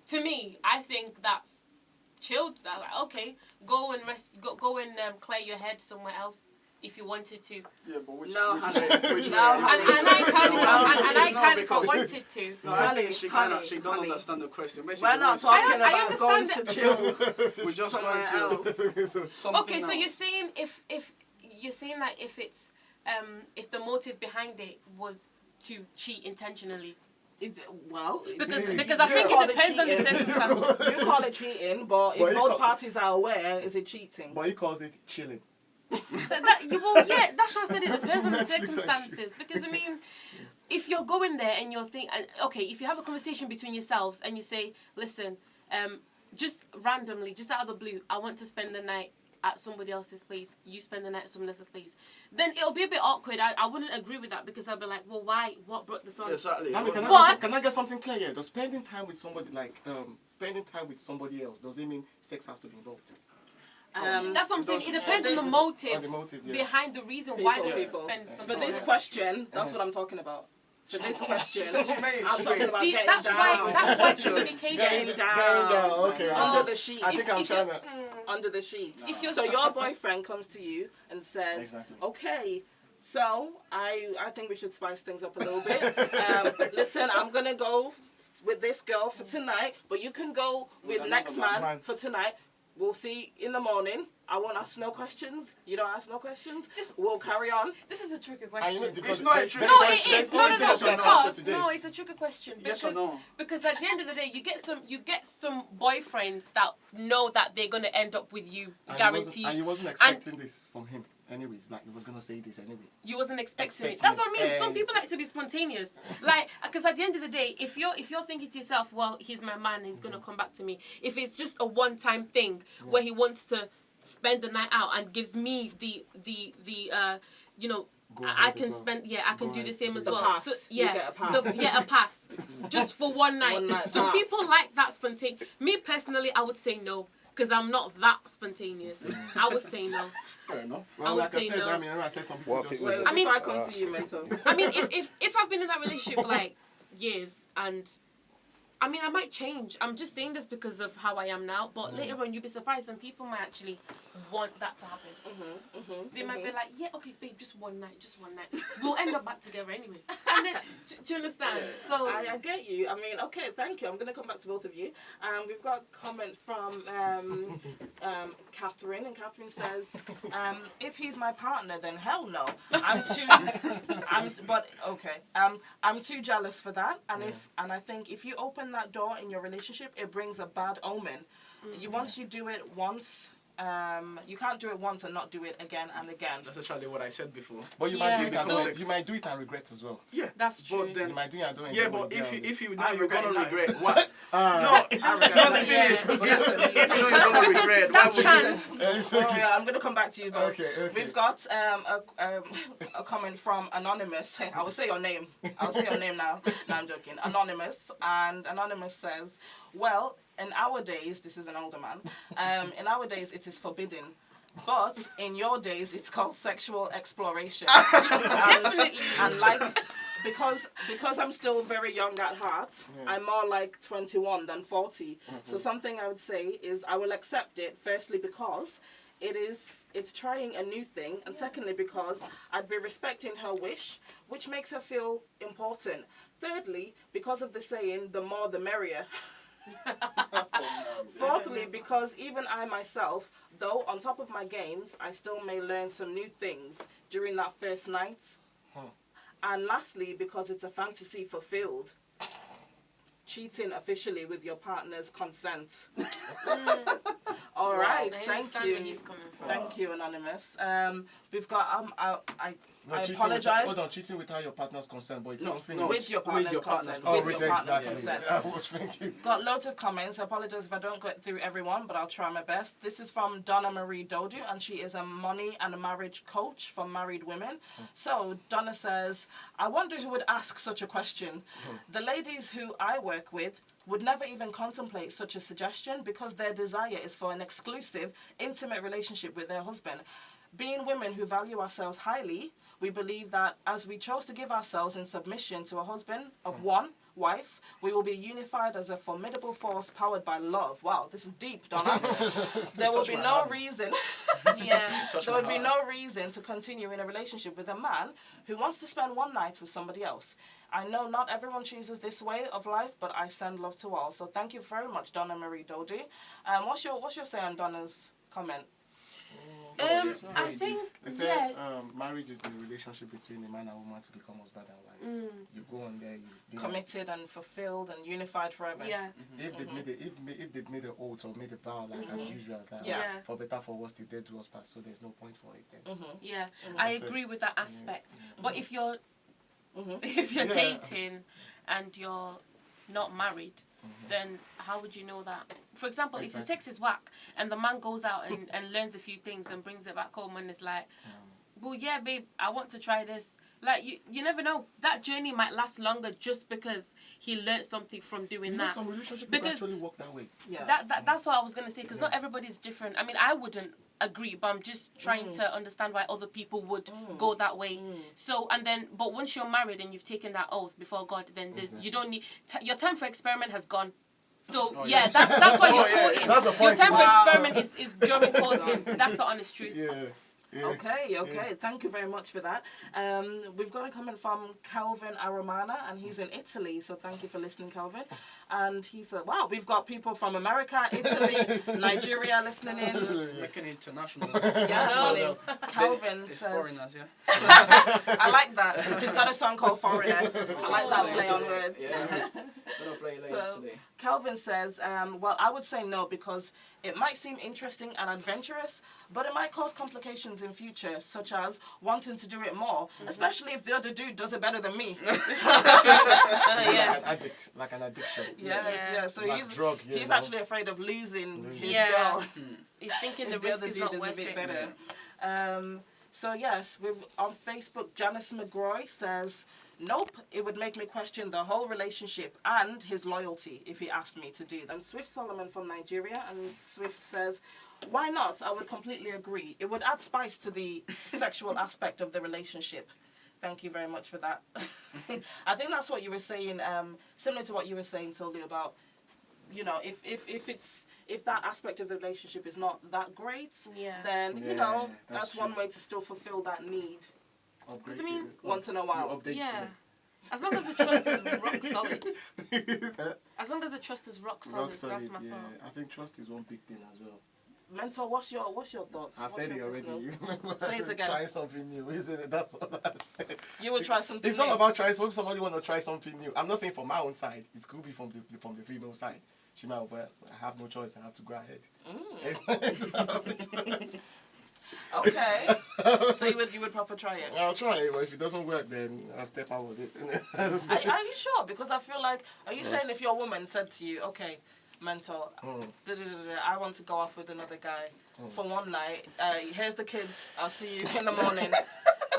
To me, I think that's chilled. That like, okay, go and rest. Go and clear your head somewhere else if you wanted to. Yeah, but which No, which honey. way? Which No, way? honey. And I No, kind of because- wanted to. No, I think she Honey, she don't honey. understand the question. Basically, We're not what it's- talking I about going understand to chill. We're just somewhere going to something Okay, so else. you're saying if you're saying that if it's if the motive behind it was to cheat intentionally. Because I think it depends on the circumstances. You call it cheating, but if both parties are aware, is it cheating? But he calls it chilling. That's why I said it depends on the circumstances. Because I mean, if you're going there and you're thinking, okay, if you have a conversation between yourselves and you say, listen, just randomly, just out of the blue, I want to spend the night at somebody else's place, you spend the night at someone else's place, then it'll be a bit awkward. I wouldn't agree with that because I'll be like, well, why? What brought this on? Exactly. Now, But- can I get something clear here? Does spending time with somebody spending time with somebody else, does it mean sex has to be involved? That's what I'm saying. It depends on the On motive, the motive, yeah. behind the reason why they People. spend some For time. this question, that's what I'm talking about. For this question, said she made it I'm talking straight. about See, getting that's down. why communication. Getting down. Okay. Under the sheets. I think I'm If trying you- to. Under the sheets. If you're So your boyfriend comes to you and says, Exactly. okay, so I think we should spice things up a little bit. Listen, I'm going to go with this girl for tonight, but you can go with another next man man. for tonight. We'll see in the morning. I won't ask no questions. You don't ask no questions. We'll carry on. This is a tricky And you know, question. because It's not a there's- trick. No, there's- it there's is. No, no, always no. a question Because to this. no, it's a tricky question. Yes or no? Because at the end of the day, you get some boyfriends that know that they're gonna end up with you, guaranteed. And you wasn't expecting this from him, anyways. Like, he was gonna say this anyway. You wasn't expecting it. Expecting That's what I mean. it. Some people like to be spontaneous. Like, because at the end of the day, if you're thinking to yourself, well, he's my man, he's gonna come back to me. If it's just a one-time thing where he wants to spend the night out and gives me the you know, Go I ahead can as well. spend, yeah, I can Go do the ahead. same as The well. pass. So, You yeah, get a pass. a pass, just for one night. One night Some pass. people like that spontaneous. Me personally, I would say no because I'm not that spontaneous. I would say no. Fair enough. Well, would like I say said, no. I mean, I said some people What if just. it was Well, a- I mean- I come to you, Mento. I mean, if I've been in that relationship for like years and. I mean, I might change. I'm just saying this because of how I am now. But later on, you'll be surprised. Some people might actually want that to happen. They might be like, yeah, okay, babe, just one night. We'll end up back together anyway. And then, do you understand? So, I get you. I mean, okay, thank you. I'm going to come back to both of you. We've got a comment from Catherine, and Catherine says, if he's my partner, then hell no. I'm too jealous for that. And I think if you open that door in your relationship, it brings a bad omen. Once you do it once, you can't do it once and not do it again and again. That's exactly what I said before. But you Yeah, might do it so- and you might do it and regret as well. Yeah, That's true. But then, You might do it and don't yeah, enjoy but it, if you know I you're regret gonna nothing. regret, what? No, I it's regret not the nothing. finish. Yeah. Because if you know you're gonna regret, why that would you? chance. It's Oh, okay. yeah, I'm going to come back to you both. Okay. We've got a comment from Anonymous. I will say your name. I'll say your name now. No, I'm joking. Anonymous. And Anonymous says, well, in our days, this is an older man, in our days it is forbidden. But in your days, it's called sexual exploration. Definitely. And like, because I'm still very young at heart, I'm more like 21 than 40. So something I would say is I will accept it, firstly because it's trying a new thing, and secondly because I'd be respecting her wish, which makes her feel important. Thirdly, because of the saying, the more the merrier. Fourthly, because even I myself, though on top of my games, I still may learn some new things during that first night. And lastly, because it's a fantasy fulfilled. Cheating officially with your partner's consent. All right, I thank understand where you. he's coming from. Thank you, Anonymous. We've got No, I cheating apologize. Hold on, cheating without your partner's consent, but it's something. no. With your partner's your partner's consent. Oh, With with your partner's exactly. consent. I was thinking. Got loads of comments. I apologize if I don't get through everyone, but I'll try my best. This is from Donna Marie Dodu, and she is a money and a marriage coach for married women. So Donna says, I wonder who would ask such a question. The ladies who I work with would never even contemplate such a suggestion because their desire is for an exclusive, intimate relationship with their husband. Being women who value ourselves highly, we believe that as we chose to give ourselves in submission to a husband of one wife, we will be unified as a formidable force powered by love. Wow, this is deep, Donna. There will be no reason. Yeah. There would be no reason to continue in a relationship with a man who wants to spend one night with somebody else. I know not everyone chooses this way of life, but I send love to all. So thank you very much, Donna Marie Dodi. What's your say on Donna's comment? I think, They say yeah. marriage is the relationship between a man and woman to become husband and wife. You go on there, you be Committed and fulfilled and unified forever. Yeah. If they've made an oath or made a vow like as usual as that, Yeah. for better for worse, the dead do us pass. So there's no point for it then. Yeah, I So- agree with that aspect. But if you're Yeah. dating and you're not married, then how would you know that? For example, if the sex is whack and the man goes out and learns a few things and brings it back home and is like, well, yeah, babe, I want to try this. Like, you never know. That journey might last longer just because he learned something from doing that. Some relationships Because actually work that way. Yeah. That's what I was going to say, because not everybody's different. I mean, I wouldn't agree, but I'm just trying to understand why other people would go that way. So, and then, but once you're married and you've taken that oath before God, then you don't need, your time for experiment has gone. So, that's why you're courting. That's a point. Your time for experiment is during courting. That's the honest truth. Yeah. Okay. Thank you very much for that. We've got a comment from Calvin Aramana, and he's in Italy. So thank you for listening, Calvin. And he said, "Wow, we've got people from America, Italy, Nigeria listening in." Making it international. Yeah, so Calvin It's says, foreigners, yeah. "I like that. He's got a song called Foreigner. I like that play on words." Yeah. Gonna play later So, today. Calvin says, well, I would say no, because it might seem interesting and adventurous, but it might cause complications in future, such as wanting to do it more, especially if the other dude does it better than me. Like an addiction. Yeah. So Like he's drug, he's no? actually afraid of losing his Yeah. girl. He's thinking the If the risk other is dude not is a worth bit it. better. So yes, on Facebook, Janice McGroy says, "Nope, it would make me question the whole relationship and his loyalty if he asked me to do that." And Swift Solomon from Nigeria, and Swift says, "Why not? I would completely agree. It would add spice to the sexual aspect of the relationship." Thank you very much for that. I think that's what you were saying, similar to what you were saying, Tolu, about, you know, if that aspect of the relationship is not that great, then, you know, that's one way to still fulfill that need. Because I mean, once in a while. Yeah. As long as the trust is rock solid. As long as the trust is rock solid, that's my thought. I think trust is one big thing as well. Mentor, what's your thoughts? I What's said it your already. personal- Say it again. Try something new, isn't it? That's what I said. You would try something It's new. all about trying. If somebody want to try something new, I'm not saying from my own side. It could be from the female side. She might, well, I have no choice. I have to go ahead. Okay. So you would proper try it. I'll try it, but if it doesn't work, then I'll step out with it. Are you sure? Because I feel like, are you saying if your woman said to you, okay, Mentor, I want to go off with another guy for one night. Here's the kids. I'll see you in the morning.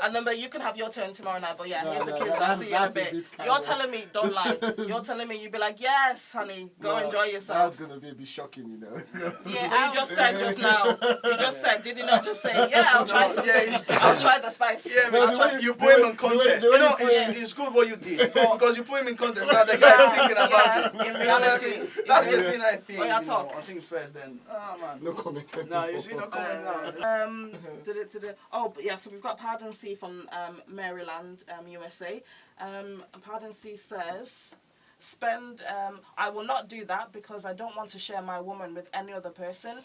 And then, but you can have your turn tomorrow night. But yeah, here's the kids. I'll see you in a bit. You're telling me, don't lie. You're telling me, you'd be like, yes, honey, go enjoy yourself. That's gonna be a bit shocking, you know. Yeah, but you just said just now. You just said, did you not just say, yeah, I'll try something. I'll try the spice. Yeah, I'll but try. you put him in contest. the way You know, you put it's good what you did because you put him in contest. Now the guy's thinking about it. In reality, That's the thing I think. Oh, yeah, you talk. know, I think first, then, man. No comment. No, you see, no comment now. Oh, but yeah, so we've got Pardon C from Maryland, USA. Pardon C says, I will not do that because I don't want to share my woman with any other person.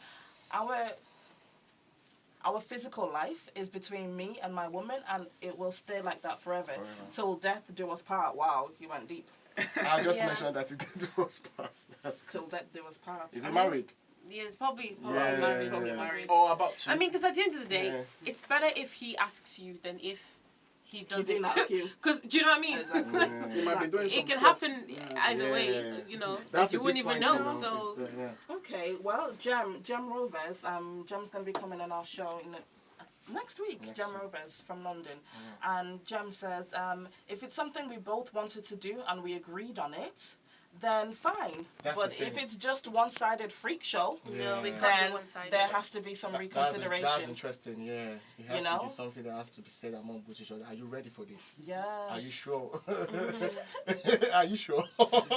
Our physical life is between me and my woman, and it will stay like that forever. Till death do us part. Wow, you went deep. I just mentioned that it was past. Till death do us part. Is he married? Yeah, it's probably Yeah, married. yeah. Probably married. Oh, about to. I mean, because at the end of the day, it's better if he asks you than if he doesn't. didn't ask you. Because do you know what I mean? Exactly. He might be doing some It can stuff. happen either way. You know, That's you a wouldn't big even point, know. you So Okay, well, Jem Rovers, Jem's going to be coming on our show next week. Jem Rovers from London. And Jem says, if it's something we both wanted to do and we agreed on it, then fine. That's but the thing. if it's just one-sided freak show, no, it can't then be one-sided. there has to be some reconsideration. That's interesting, yeah. It has You to know? be something that has to be said among both each other. Are you ready for this? Yes. Are you sure? Are you sure?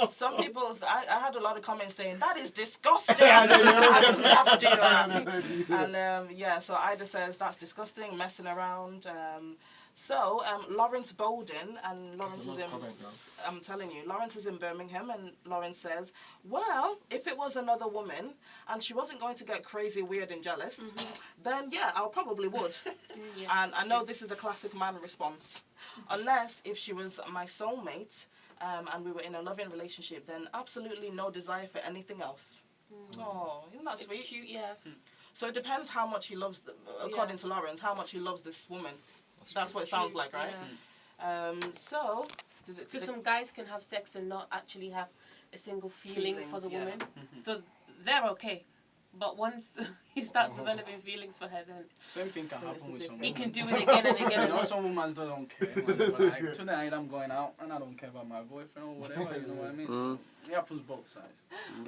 Some people, I had a lot of comments saying, that is disgusting. I don't have to do that. And yeah, so Ida says, that's disgusting, messing around. So Lawrence Bolden, and Lawrence is in, I'm telling you, Lawrence is in Birmingham, and Lawrence says, well, if it was another woman and she wasn't going to get crazy, weird and jealous, then yeah, I probably would. Yes, And I know this is a classic man response. Unless if she was my soulmate and we were in a loving relationship, then absolutely no desire for anything else. Oh, isn't that It's sweet? cute, yes. So it depends how much he loves, according to Lawrence, how much he loves this woman. That's what it sounds like, right? Yeah. So, Because some guys can have sex and not actually have a single feeling for the Feelings, woman. So they're okay. But once he starts developing feelings for her, then Same thing can happen with some he women. can do it again and again. You know, some women don't care. But like, tonight I'm going out and I don't care about my boyfriend or whatever, you know what I mean? It happens both sides.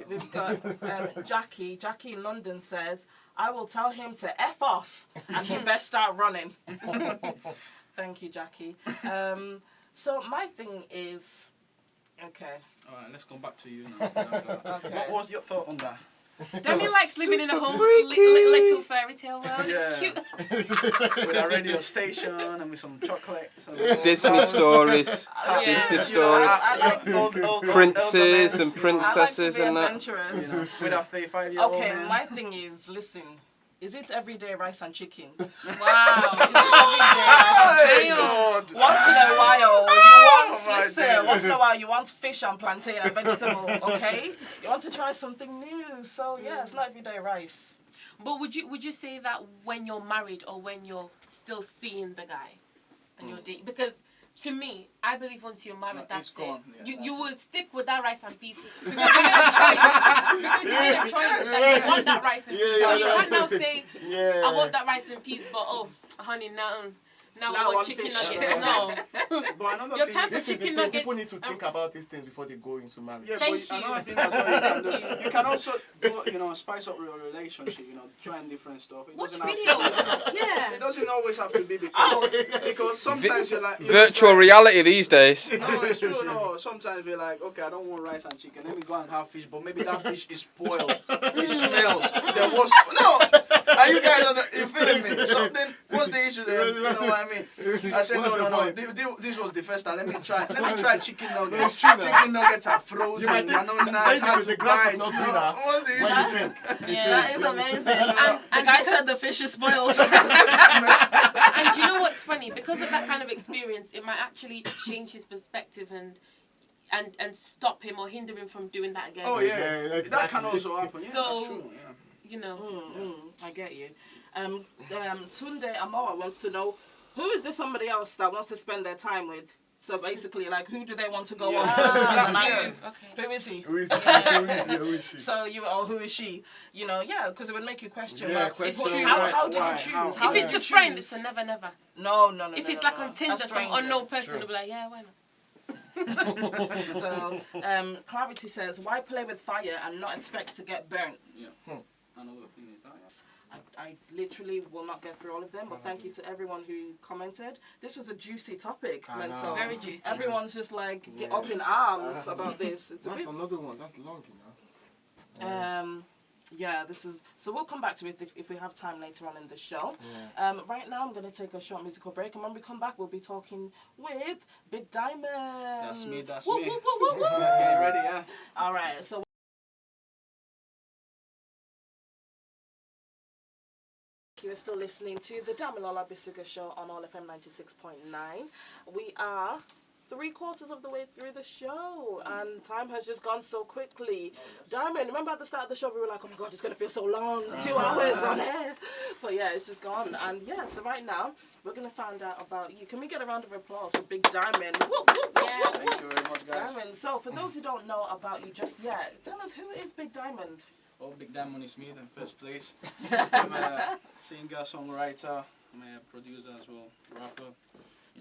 We've got Jackie. Jackie in London says, I will tell him to F off and he best start running. Thank you, Jackie. So my thing is, okay. Alright, let's go back to you now. What was your thought on that? Demi likes living in a whole little fairy tale world. Yeah. It's cute. With a radio station and with some chocolates. And Disney stories, Yeah. Disney You know, stories, I like old princes men, and you know, princesses I like to be and that. adventurous. you know, with a 35-year-old Okay, man. my thing is, listen, is it everyday rice and chicken? Is it Wow. everyday rice and chicken? God. Once in a while, you want, my listen, days. once in a while, you want fish and plantain and vegetable, okay? You want to try something new, so yeah, it's not everyday rice. But would you say that when you're married or when you're still seeing the guy and you're dating? Because to me, I believe once you're married, No, that's it's gone. it. Yeah, You that's will stick with that rice and peas because you made a choice. Because you made a choice that you want that rice and peas. So you can't now say, I want that rice and peas, but oh, honey, now I Now want one chicken fish. nuggets. No. But another Your thing, time for This is the chicken thing. nuggets. People need to think about these things before they go into marriage. yeah, Thank but you. another thing as well you can do, you can also do, you know, spice up your relationship, you know, trying different stuff. It Watch doesn't have videos. to, Yeah. it doesn't always have to be because sometimes you're like Virtual reality these days. No, it's true. No, sometimes we're like, okay, I don't want rice and chicken. Let me go and have fish, but maybe that fish is spoiled. It smells. There was no. Are you guys it's feeling me? So then, what's the issue there? You know what I mean? I said no. This was the first time. Let me try chicken nuggets. Chicken nuggets are frozen. You might think- They're not nice. Hard basically to the grass bite. is not You know, greener. what's the What issue? do you think? Yeah. That is amazing. And The guy because- said the fish is spoiled. And do you know what's funny? Because of that kind of experience, it might actually change his perspective and stop him or hinder him from doing that again. Oh yeah, Yeah, that exactly. can also happen. Yeah, So- that's true. Yeah. You know. I get you. Tunde Amoa wants to know, who is this somebody else that wants to spend their time with? So basically, like, who do they want to go Yeah. on spend the night Yeah. with? Okay. Who is he? Who is who is she? So you, or who is she? You know, yeah, because it would make you question. Yeah, like, question, how, right. how did Why? you choose? How? How If did it's you a friend, choose? it's a never, never. No. If it's no, like no. on Tinder, A some stranger. unknown person True. will be like, yeah, why not? So, Clarity says, why play with fire and not expect to get burnt? Yeah. Another thing is that. I literally will not get through all of them, but thank you to everyone who commented. This was a juicy topic, I know. Mento. Very juicy. Everyone's just like get Yeah. up in arms about this. It's a That's bit. another one. That's long, you know. Yeah, this is. So we'll come back to it if we have time later on in the show. Yeah. Right now, I'm going to take a short musical break, and when we come back, we'll be talking with Big Diamond. That's me. That's Woo, me. woo, woo, woo, woo. Let's get ready. Yeah. All right, so. You're still listening to the Damilola Bisuga Show on All FM 96.9. We are 3/4 of the way through the show, and time has just gone so quickly. Diamond, remember at the start of the show, we were like, oh my God, it's going to feel so long, 2 hours on air. But yeah, it's just gone. And yeah, so right now, we're going to find out about you. Can we get a round of applause for Big Diamond? Whoop, whoop, whoop, Yeah. whoop, Thank whoop. you very much, guys. Diamond, so for those who don't know about you just yet, tell us, who is Big Diamond? Oh, Big Diamond is me in first place. I'm a singer, songwriter, I'm a producer as well, rapper.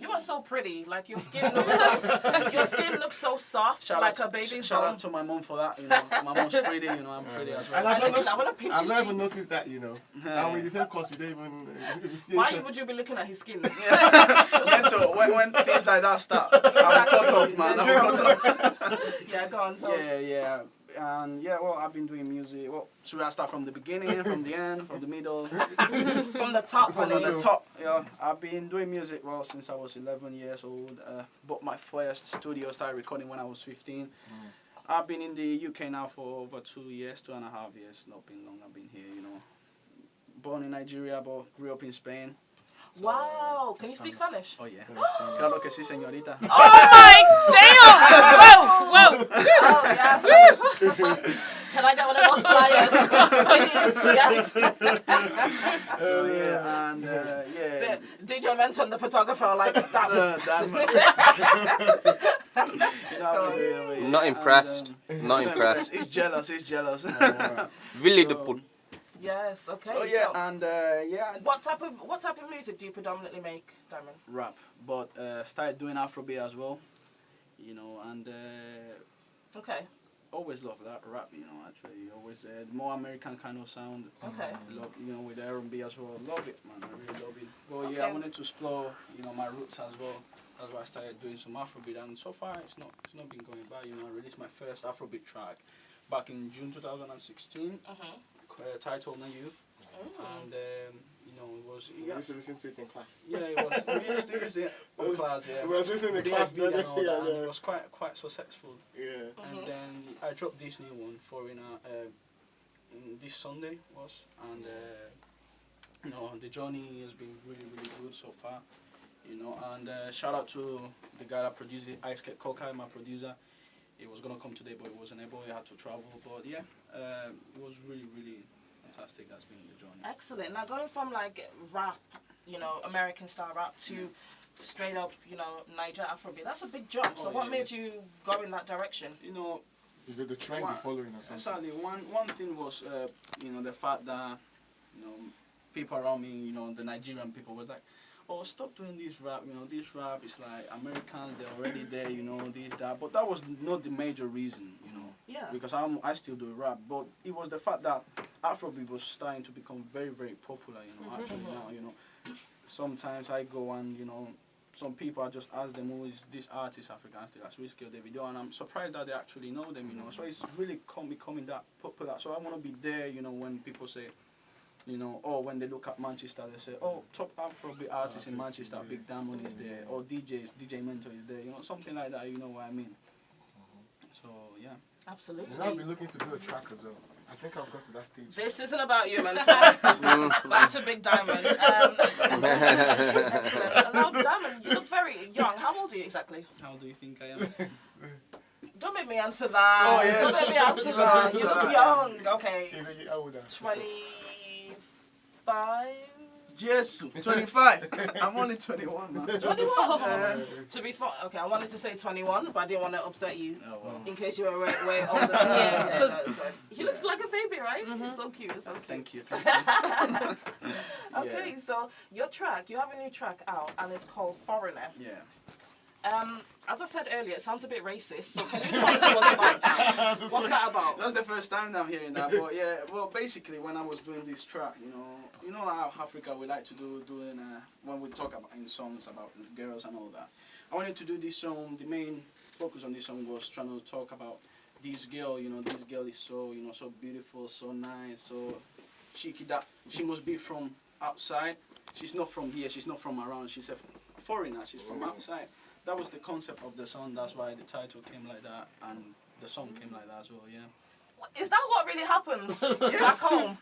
You are so pretty. Like your skin looks so soft, like a baby's Shout bone. out to my mom for that. You know, my mom's pretty. You know, I'm pretty as well. And I literally- I wanna pinch I've his not even cheeks. noticed that, you know. And with the same course, we don't even see Why each other. would you be looking at his skin? Mento, when things like that start, I'm cut off, man. I'm cut off. Yeah, go on. So. Yeah. And yeah, well, I've been doing music. Well, should I start from the beginning, from the end, from the middle? From the top, From honey. the top, yeah. I've been doing music, well, since I was 11 years old. Bought my first studio, started recording when I was 15. I've been in the UK now for over 2 years, 2.5 years. Not been long, I've been here, you know. Born in Nigeria, but grew up in Spain. So, Wow. Can you speak Spanish? Oh, yeah. Claro que sí, señorita. Oh my Whoa! Oh yes. Can I get one of those flyers, please? Yes. So, yeah, and yeah. DJ Mento and the photographer are like that. Not impressed. Not impressed. He's jealous. Really So- the put. Yes. Okay. So yeah, and What type of music do you predominantly make, Diamond? rap, but started doing Afrobeat as well, and Okay. always love that rap, actually always more American kind of sound. Okay. Love, with the R&B as well. Love it, man. I really love it. Well, yeah, Okay. I wanted to explore, my roots as well. That's why I started doing some Afrobeat, and so far it's not been going bad. I released my first Afrobeat track back in June 2016, titled "Na You," and it was We used to listen to it in class. yeah, it was. We used to use it in class, yeah. We was listening to class BSB then. and all that, and Yeah. it was quite successful. Yeah. And then I dropped this new one, Foreigner, this Sunday and the journey has been really, really good so far, and shout out to the guy that produced it, Ice Cat Coca, my producer. He was gonna come today, but he wasn't able. He had to travel, but yeah, it was really, really fantastic. That's been the journey. Excellent. Now going from like rap, American style rap to straight up, Niger Afrobeat. That's a big jump. So Oh, what yeah, made yes. you go in that direction? Is it the trend you're following or something? Exactly. One thing was, the fact that, people around me, the Nigerian people was like, oh, stop doing this rap. This rap is like Americans. They're already there. This, that. But that was not the major reason. Yeah. Because I still do rap, but it was the fact that Afrobeat was starting to become very, very popular. Actually now, sometimes I go and some people, I just ask them, who is this artist, African artist, that's Whiskey or Davido, and I'm surprised that they actually know them. So it's really becoming that popular. So I want to be there. When people say, or when they look at Manchester, they say, oh, top Afrobeat artist in Manchester, Big Diamond is there, or DJ Mento is there. Something like that. You know what I mean? So yeah. Absolutely. I've been looking to do a track as well. I think I've got to that stage. This isn't about you, Mento. Back to Big Diamond. Excellent. Now, Diamond, you look very young. How old are you exactly? How do you think I am? Don't make me answer that. Oh, yes. Don't make me answer that. You look young. Okay. Is it older? 25? Yes, 25. I'm only 21, man. 21? To be fair, okay, I wanted to say 21, but I didn't want to upset you. Oh, well. In case you were way older than me. Yeah, No, it's fine. He looks like a baby, right? He's so cute. It's so cute. Thank you. Okay, so you have a new track out, and it's called Foreigner. Yeah. As I said earlier, it sounds a bit racist, so can you talk to us about that? What's that about? That's the first time I'm hearing that, but yeah, well, basically when I was doing this track, you know how Africa we like to doing when we talk about in songs about girls and all that. I wanted to do this song. The main focus on this song was trying to talk about this girl. This girl is so so beautiful, so nice, so cheeky that she must be from outside. She's not from here. She's not from around. She's a foreigner. She's from outside. That was the concept of the song. That's why the title came like that, and the song came like that as well. Yeah. Is that what really happens back home?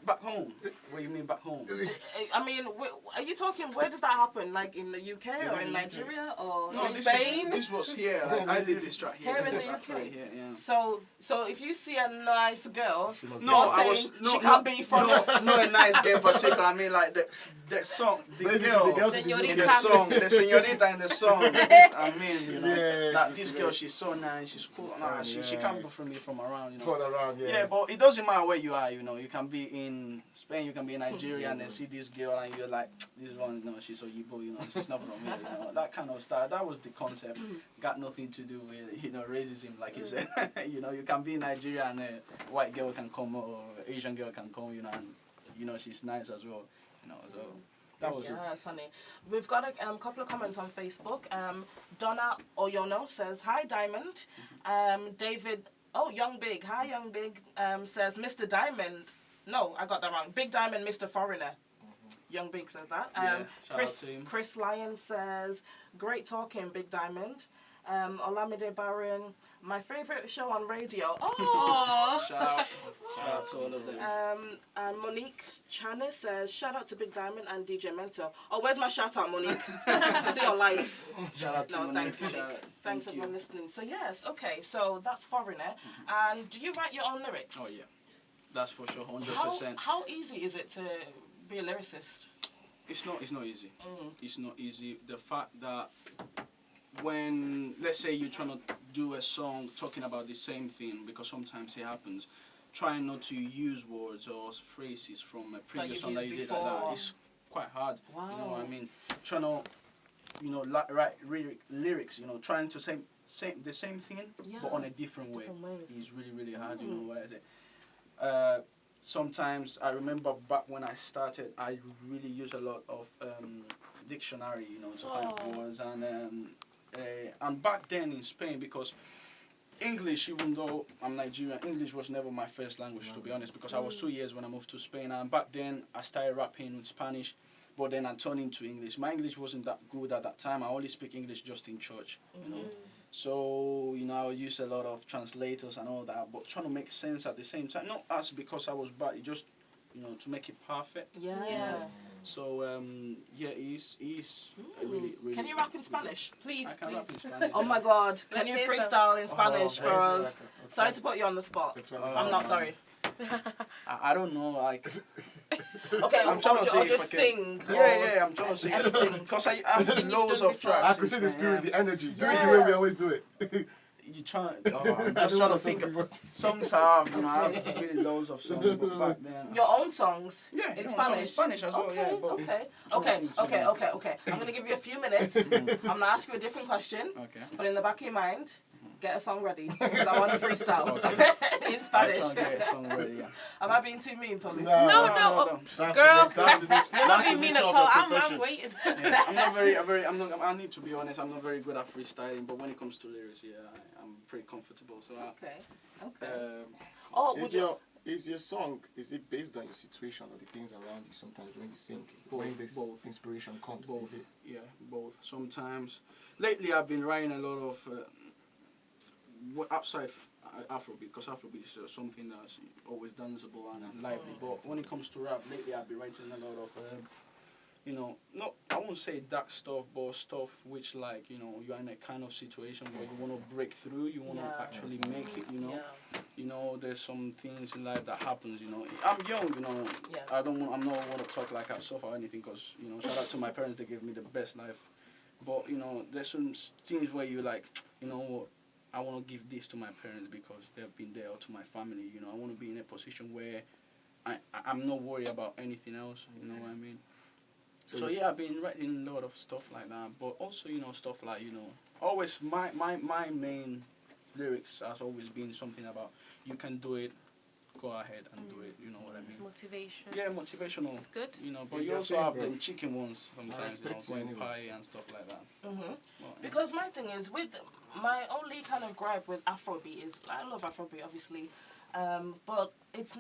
Back home? What do you mean back home? I mean, are you talking, where does that happen? Like in the UK or in Nigeria or No, in this Spain? This was here. Like, I did this track here. Here in This the was actually UK? Here, yeah. So if you see a nice girl, No, you're I was saying she can't be from... not a nice girl in particular. I mean, like the song, the Basically, girl, the girls Señorita. in the song, the señorita in the song. I mean, Yeah, that she's this great. girl, she's so nice, she's cool. Nah, she can't be from around, Fall around, yeah. Yeah, but it doesn't matter where you are, you can be in Spain, you can be in Nigeria, and then see this girl, and you're like, this one, no, she's Oyibo, she's not from here, that kind of style. That was the concept. Got nothing to do with, racism, like you said. You can be in Nigeria, and a white girl can come, or Asian girl can come, and, she's nice as well, so that was it. Yes, honey. We've got a couple of comments on Facebook. Donna Oyono says, hi, Diamond. David, Young Big. Hi, Young Big, says, Mr. Diamond. No, I got that wrong. Big Diamond, Mr. Foreigner. Young Big said that. Yeah, shout out to him. Chris Lyons says, great talking, Big Diamond. Olamide Baron, my favourite show on radio. Oh! Shout out to all of them. And Monique Chana says, shout out to Big Diamond and DJ Mento. Oh, where's my shout out, Monique? See you live. Shout out to No, Monique. thanks, Monique. Thanks Thank everyone you. listening. So yes, okay, so that's Foreigner. And do you write your own lyrics? Oh yeah, that's for sure, 100%. How easy is it to be a lyricist? It's not easy. It's not easy. The fact that when, let's say you're trying to do a song talking about the same thing, because sometimes it happens, trying not to use words or phrases from a previous song that you did like that, it's quite hard. Wow. You know what I mean? Trying to, you know, write lyrics, you know, trying to say the same thing, but on a different way. It's really, really hard, you know what I say. Sometimes I remember back when I started, I really used a lot of dictionary, you know, to find words, and back then in Spain, because English, even though I'm Nigerian, English was never my first language, to be honest, because I was 2 years when I moved to Spain, and back then I started rapping with Spanish, but then I turned into English. My English wasn't that good at that time. I only speak English just in church, you know. So, you know, I use a lot of translators and all that, but trying to make sense at the same time. Not as because I was bad, it just, you know, to make it perfect. Yeah. You know? So, yeah, he's really, really... Can you rap in Spanish? Please, I can please. rap in Spanish. Oh my God. Can you freestyle in Spanish for us? That's Sorry to put you on the spot. I'm not sorry. I don't know, like... Okay, I'm trying to say or if just I can- sing. Yeah, I'm trying to say anything. Because I have loads of tracks. I could see the spirit, the energy, do it the way we always do it. You try. I'm just trying to think. Songs I have, you know, I have really loads of songs, but back then. Your own songs? Yeah, in you know, Spanish? in Spanish as well. Okay, Yeah, but okay. I'm going to give you a few minutes. I'm going to ask you a different question. Okay. But in the back of your mind, get a song ready. Because I want to freestyle in I'm Spanish. trying to get a song ready. Yeah. Am I being too mean, Tolu? No. That's Girl, you're not being mean at all. I'm waiting. Yeah, I'm not very. I need to be honest. I'm not very good at freestyling, but when it comes to lyrics, yeah, I'm pretty comfortable. So. Okay. Is your song, is it based on your situation or the things around you sometimes when you sing? When this inspiration comes? Both. Is it? Yeah, both. Sometimes. Lately, I've been writing a lot of outside Afrobeat, because Afrobeat is something that's always danceable and lively. But when it comes to rap, lately I've been writing a lot of, you know, I won't say dark stuff, but stuff which, like, you know, you're in a kind of situation where you want to break through, you want to actually make it, you know. You know, there's some things in life that happens, you know. I'm young, you know. I'm not want to talk like I've suffered or anything, because, you know, shout out to my parents, they gave me the best life. But, you know, there's some things where you like, you know what, I want to give this to my parents because they've been there, or to my family, you know. I want to be in a position where I'm not worried about anything else, you know what I mean? So yeah, I've been writing a lot of stuff like that, but also, you know, stuff like, you know, always my main lyrics has always been something about you can do it, go ahead and do it, you know what I mean? Motivation. Yeah, motivational. It's good. You know, but Is you that also thing, have bro? the chicken ones sometimes, you know, respect you going anyways. pie and stuff like that. Well, yeah. Because my thing is, with my only kind of gripe with Afrobeat is, I love Afrobeat obviously, but it's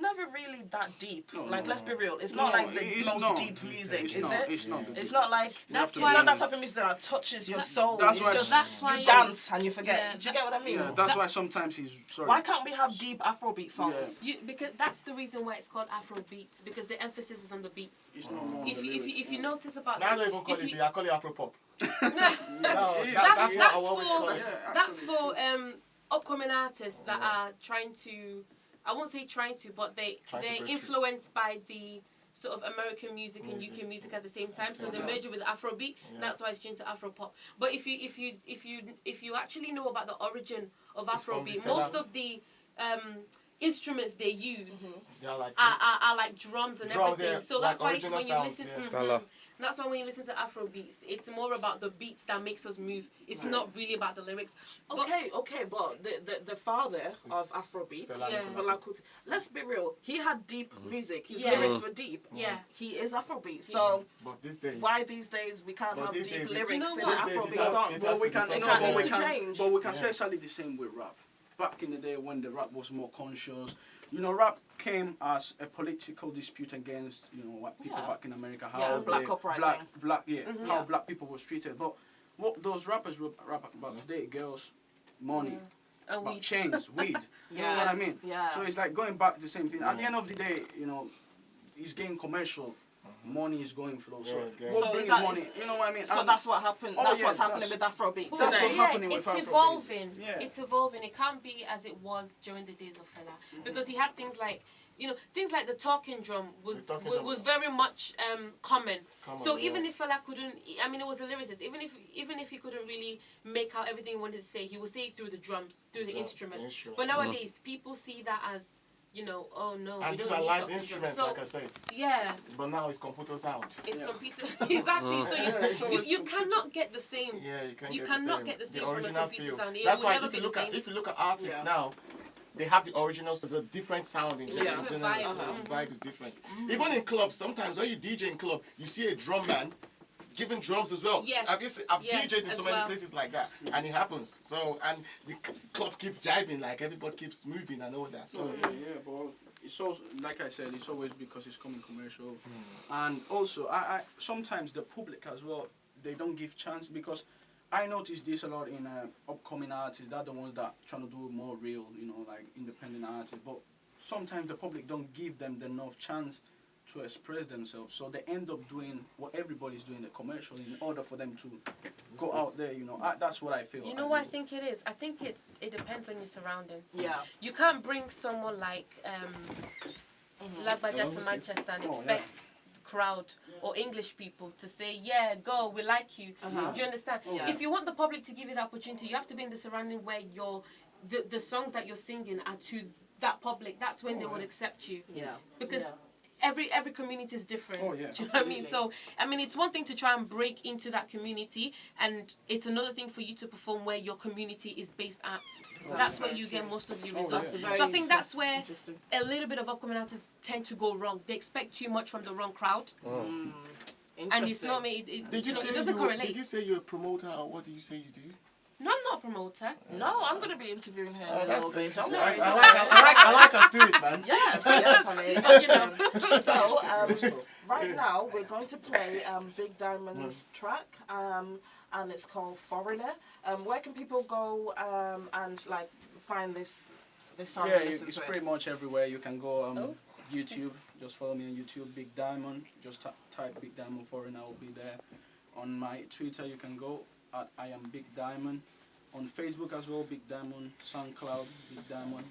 never really that deep. No, let's be real. It's No, not like the it's most not. deep music, It's is not, it? It's not. It's not like That's it's why- not that type of music that touches your soul. that's It's why- just That's why- you dance and you forget. Yeah, Do you get what I mean? Yeah, that's why sometimes he's sorry. Why can't we have deep Afrobeat songs? Because that's the reason why it's called Afrobeat, because the emphasis is on the beat. It's not more If the you lyrics, notice about Now I don't even call if it you- beat, I call it Afropop. that's what I always call for it. that's for upcoming artists that are trying to, I won't say trying to, but they're break through. influenced by the sort of American music and UK music at the same time. So they merge it with Afrobeat. That's why it's changed to Afropop. But if you actually know about the origin of It's from the Afrobeat, fella. most of the instruments they use They're like, are like drums and Drums, everything. yeah, So like that's why original when you sounds, listen, yeah. Fella. that's why when you listen to Afro beats, it's more about the beats that makes us move. It's not really about the lyrics. Okay, but the father of Afrobeat, Fela Kuti, let's be real, he had deep music. His lyrics were deep. Yeah. He is Afrobeat. So but these days, why these days we can't But have these deep days- lyrics You know in an what? These days it Afrobeat has- song? it But we to can, be it something can't but we need to can, change. but we can say exactly the same with rap. Back in the day when the rap was more conscious, you know, rap came as a political dispute against, you know, white people back in America. How black they- uprising. how black people was treated. But what those rappers rap about today, girls, money, And about we chains, weed. You know what I mean? Yeah. So it's like going back to the same thing. At the end of the day, you know, it's getting commercial. Money is going flow. So, it's getting- we'll So bring is that- money. You know what I mean? So And- that's what happened. Oh, That's yeah, what's happening that's- with Afrobeat But That's today. what happening with it's Afrobeat. evolving. Yeah. It's evolving. It can't be as it was during the days of Fela, because he had things like you know, things like the talking drum was The talking drum, was very much common. So yeah. even if Fela couldn't, I mean, it was a lyricist. Even if he couldn't really make out everything he wanted to say, he would say it through the drums, through the instrument. But nowadays, people see that as, you know, oh no, and we these don't are need live talking instruments, drums. like I said. Yes. But now it's computer sound. It's computer. Exactly. So you cannot get the same. Yeah, you can't You get cannot the get the same. same from a original computer feel. sound. It That's will why never if be you the look at same. if you look at artists now, they have the originals. There's a different sound in Yeah. the Different vibe. The vibe is different. Even in clubs, sometimes when you DJ in club, you see a drum man giving drums as well. Yes. I've Yes, DJed in so as many well. places like that, and it happens. So and the club keeps jiving, like everybody keeps moving and all that. So Yeah, but it's also, like I said, it's always because it's coming commercial, and also I sometimes the public as well, they don't give chance, because I notice this a lot in upcoming artists. They're the ones that trying to do more real, you know, like independent artists. But sometimes the public don't give them enough chance to express themselves, so they end up doing what everybody's doing, the commercial, in order for them to go out there. You know, that's what I feel. You know what I think it is? I think it depends on your surrounding. Yeah. You can't bring someone like Lagbaja to Manchester and expect the crowd or English people to say, yeah, go, we like you. Do you understand? Yeah. If you want the public to give you the opportunity, you have to be in the surrounding where the songs that you're singing are to that public. That's when they would accept you. Yeah. Because every community is different. Oh, yeah. Do you know what I mean? So, I mean, it's one thing to try and break into that community, and it's another thing for you to perform where your community is based at. That's where you get most of your results. yeah. So I think that's where Interesting. a little bit of upcoming artists tend to go wrong. They expect too much from the wrong crowd, and it's not made. It doesn't correlate. Did you say you're a promoter, or what did you say you do? No, I'm not a promoter. No, I'm going to be interviewing her in a That's little bit. Don't I worry. like her spirit, man. Yes, yes, honey. So, right now we're going to play Big Diamond's track, and it's called Foreigner. Where can people go and like find this song? Yeah, and listen it's to it? pretty much everywhere. You can go YouTube. Just follow me on YouTube, Big Diamond. Just type Big Diamond Foreigner. I will be there. On my Twitter, you can go at I am Big Diamond. On Facebook as well, Big Diamond. SoundCloud, Big Diamond.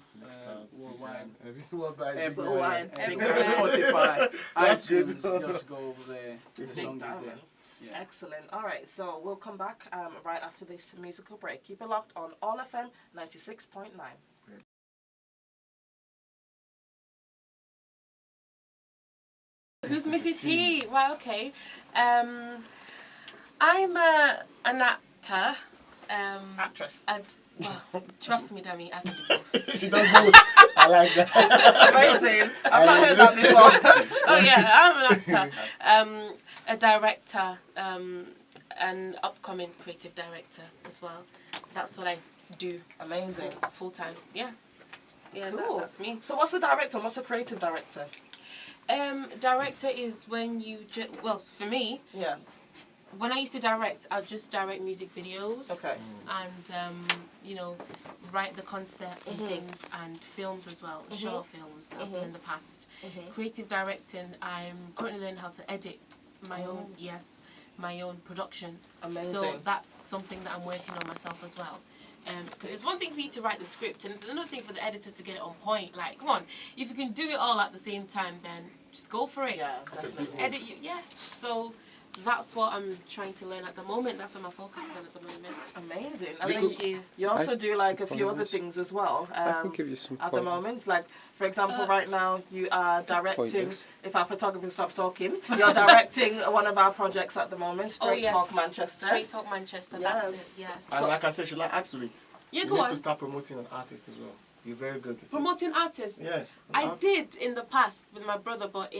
Worldwide. Worldwide. Everywhere. Spotify, That's iTunes. good. Just go over there. The song is there. Diamond. Yeah. Excellent. All right, so we'll come back right after this musical break. Keep it locked on All FM 96.9. Who's Missy T? Right, okay. I'm an actor. Actress. And, well, trust me, Dami, I can do both. She does both. I like that. Amazing. I've not heard that before. Oh yeah, I'm an actor, a director, an upcoming creative director as well. That's what I do. Amazing. Full time. Yeah. Yeah, Cool. that's me. So what's the director? What's the creative director? Director is when you well, for me, Yeah. when I used to direct, I'd just direct music videos. Okay. And you know, write the concepts and things, and films as well, short films that I've done in the past. Creative directing, I'm currently learning how to edit my own, my own production. Amazing. So that's something that I'm working on myself as well. Because it's one thing for you to write the script, and it's another thing for the editor to get it on point. Like, come on, if you can do it all at the same time, then just go for it. Yeah. That's a big move. Edit you, yeah. So that's what I'm trying to learn at the moment. That's what my focus is on at the moment. Amazing. Thank you. You also do like a some few other pointers. things as well. I can give you some At the pointers. moment, like for example, right now you are directing. Pointers. If our photographer stops talking, you're directing one of our projects at the moment, Straight yes. Talk Manchester. Straight Talk Manchester. That's it. Yes. And like I said, she'll add to it. Yeah, You go need on. to start promoting an artist as well. You're very good with it. Promoting artists. Yeah. I did in the past with my brother, but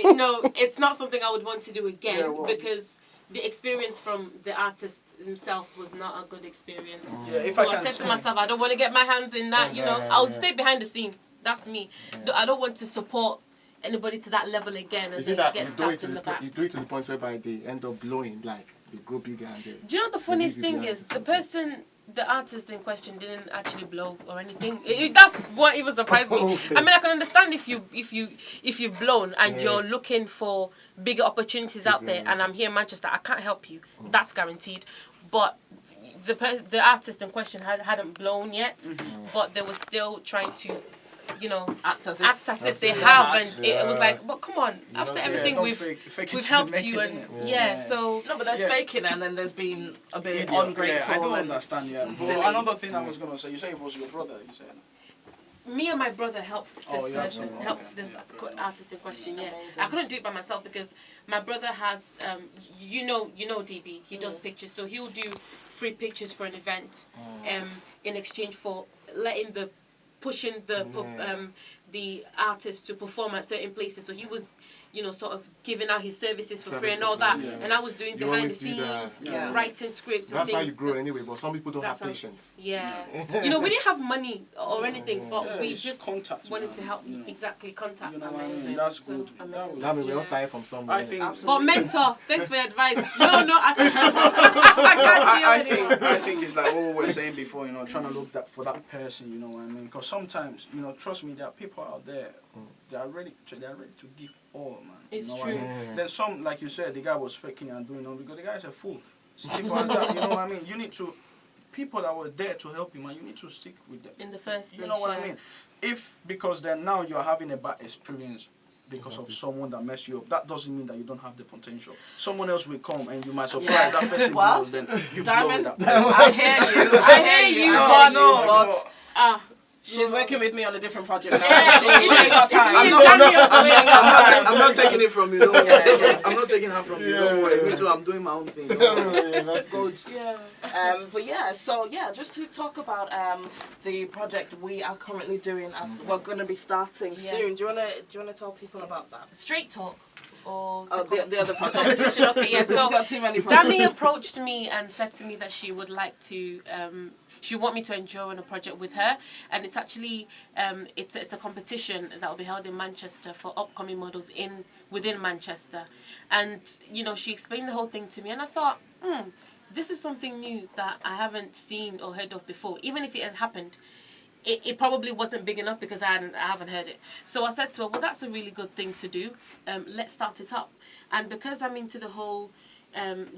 no, it's not something I would want to do again, Yeah, well- because the experience from the artist himself was not a good experience. Yeah, if So I I can said say, to myself, I don't want to get my hands in that. You know, I'll Yeah. stay behind the scene. That's me. I don't want to support anybody to that level again and Is it then that get you do it stabbed to in the the back. you do it to the point whereby they end up blowing, like they grow bigger and they. Do you know the funniest leave you thing behind is or the something. person, the artist in question, didn't actually blow or anything. That's what even surprised me. Okay. I mean, I can understand if you've blown and Yeah. you're looking for bigger opportunities out there, Exactly. and I'm here in Manchester. I can't help you. That's guaranteed. But the artist in question hadn't blown yet, but they were still trying to act as if they have, and it was like, but come on, after everything fake we've helped you, and so no, but there's faking, and then there's been a bit ungrateful. I don't understand. Yeah, but another thing I was gonna say, you say it was your brother. You said. Me and my brother helped this person, helped this artist in question. Yeah, I couldn't do it by myself because my brother has, you know, DB. He does pictures, so he'll do free pictures for an event, in exchange for pushing the artist to perform at certain places. So he was, sort of giving out his services for free and all that. Yeah. And I was doing behind the scenes, writing scripts. That's and how things. you grow anyway. But some people don't have patience. Yeah, we didn't have money or anything, but we just wanted to help. Exactly, contact. Amazing. That's good. That means we all started from somewhere. I think. But mentor, thanks for your advice. No, I think it's like what we were saying before. Trying to look for that person. You know what I mean? Because sometimes, trust me, there are people out there. They are ready to give all, man. It's true. What I mean? Then some, like you said, the guy was faking and doing all because the guy is a fool. Simple as that. You know what I mean? You need to, people that were there to help you, man. You need to stick with them. In the first place. You know what I mean? Because then now you are having a bad experience because of someone that messed you up, that doesn't mean that you don't have the potential. Someone else will come and you might surprise that person blows, then you blow that person. I hear you, but she's working with me on a different project now. I'm not taking it from you. Don't worry. I'm not taking her from you. Don't worry. Me too. I'm doing my own thing. That's good. So just to talk about the project we are currently doing, we're going to be starting soon. Do you wanna tell people about that? Straight talk. Or the other project. Competition. Okay, yeah. So Dami approached me and said to me that she would like to. She want me to enjoy on a project with her, and it's actually it's a competition that will be held in Manchester for upcoming models within Manchester, and she explained the whole thing to me, and I thought, this is something new that I haven't seen or heard of before. Even if it had happened, it probably wasn't big enough because I haven't heard it. So I said to her, well, that's a really good thing to do. Let's start it up, and because I'm into the whole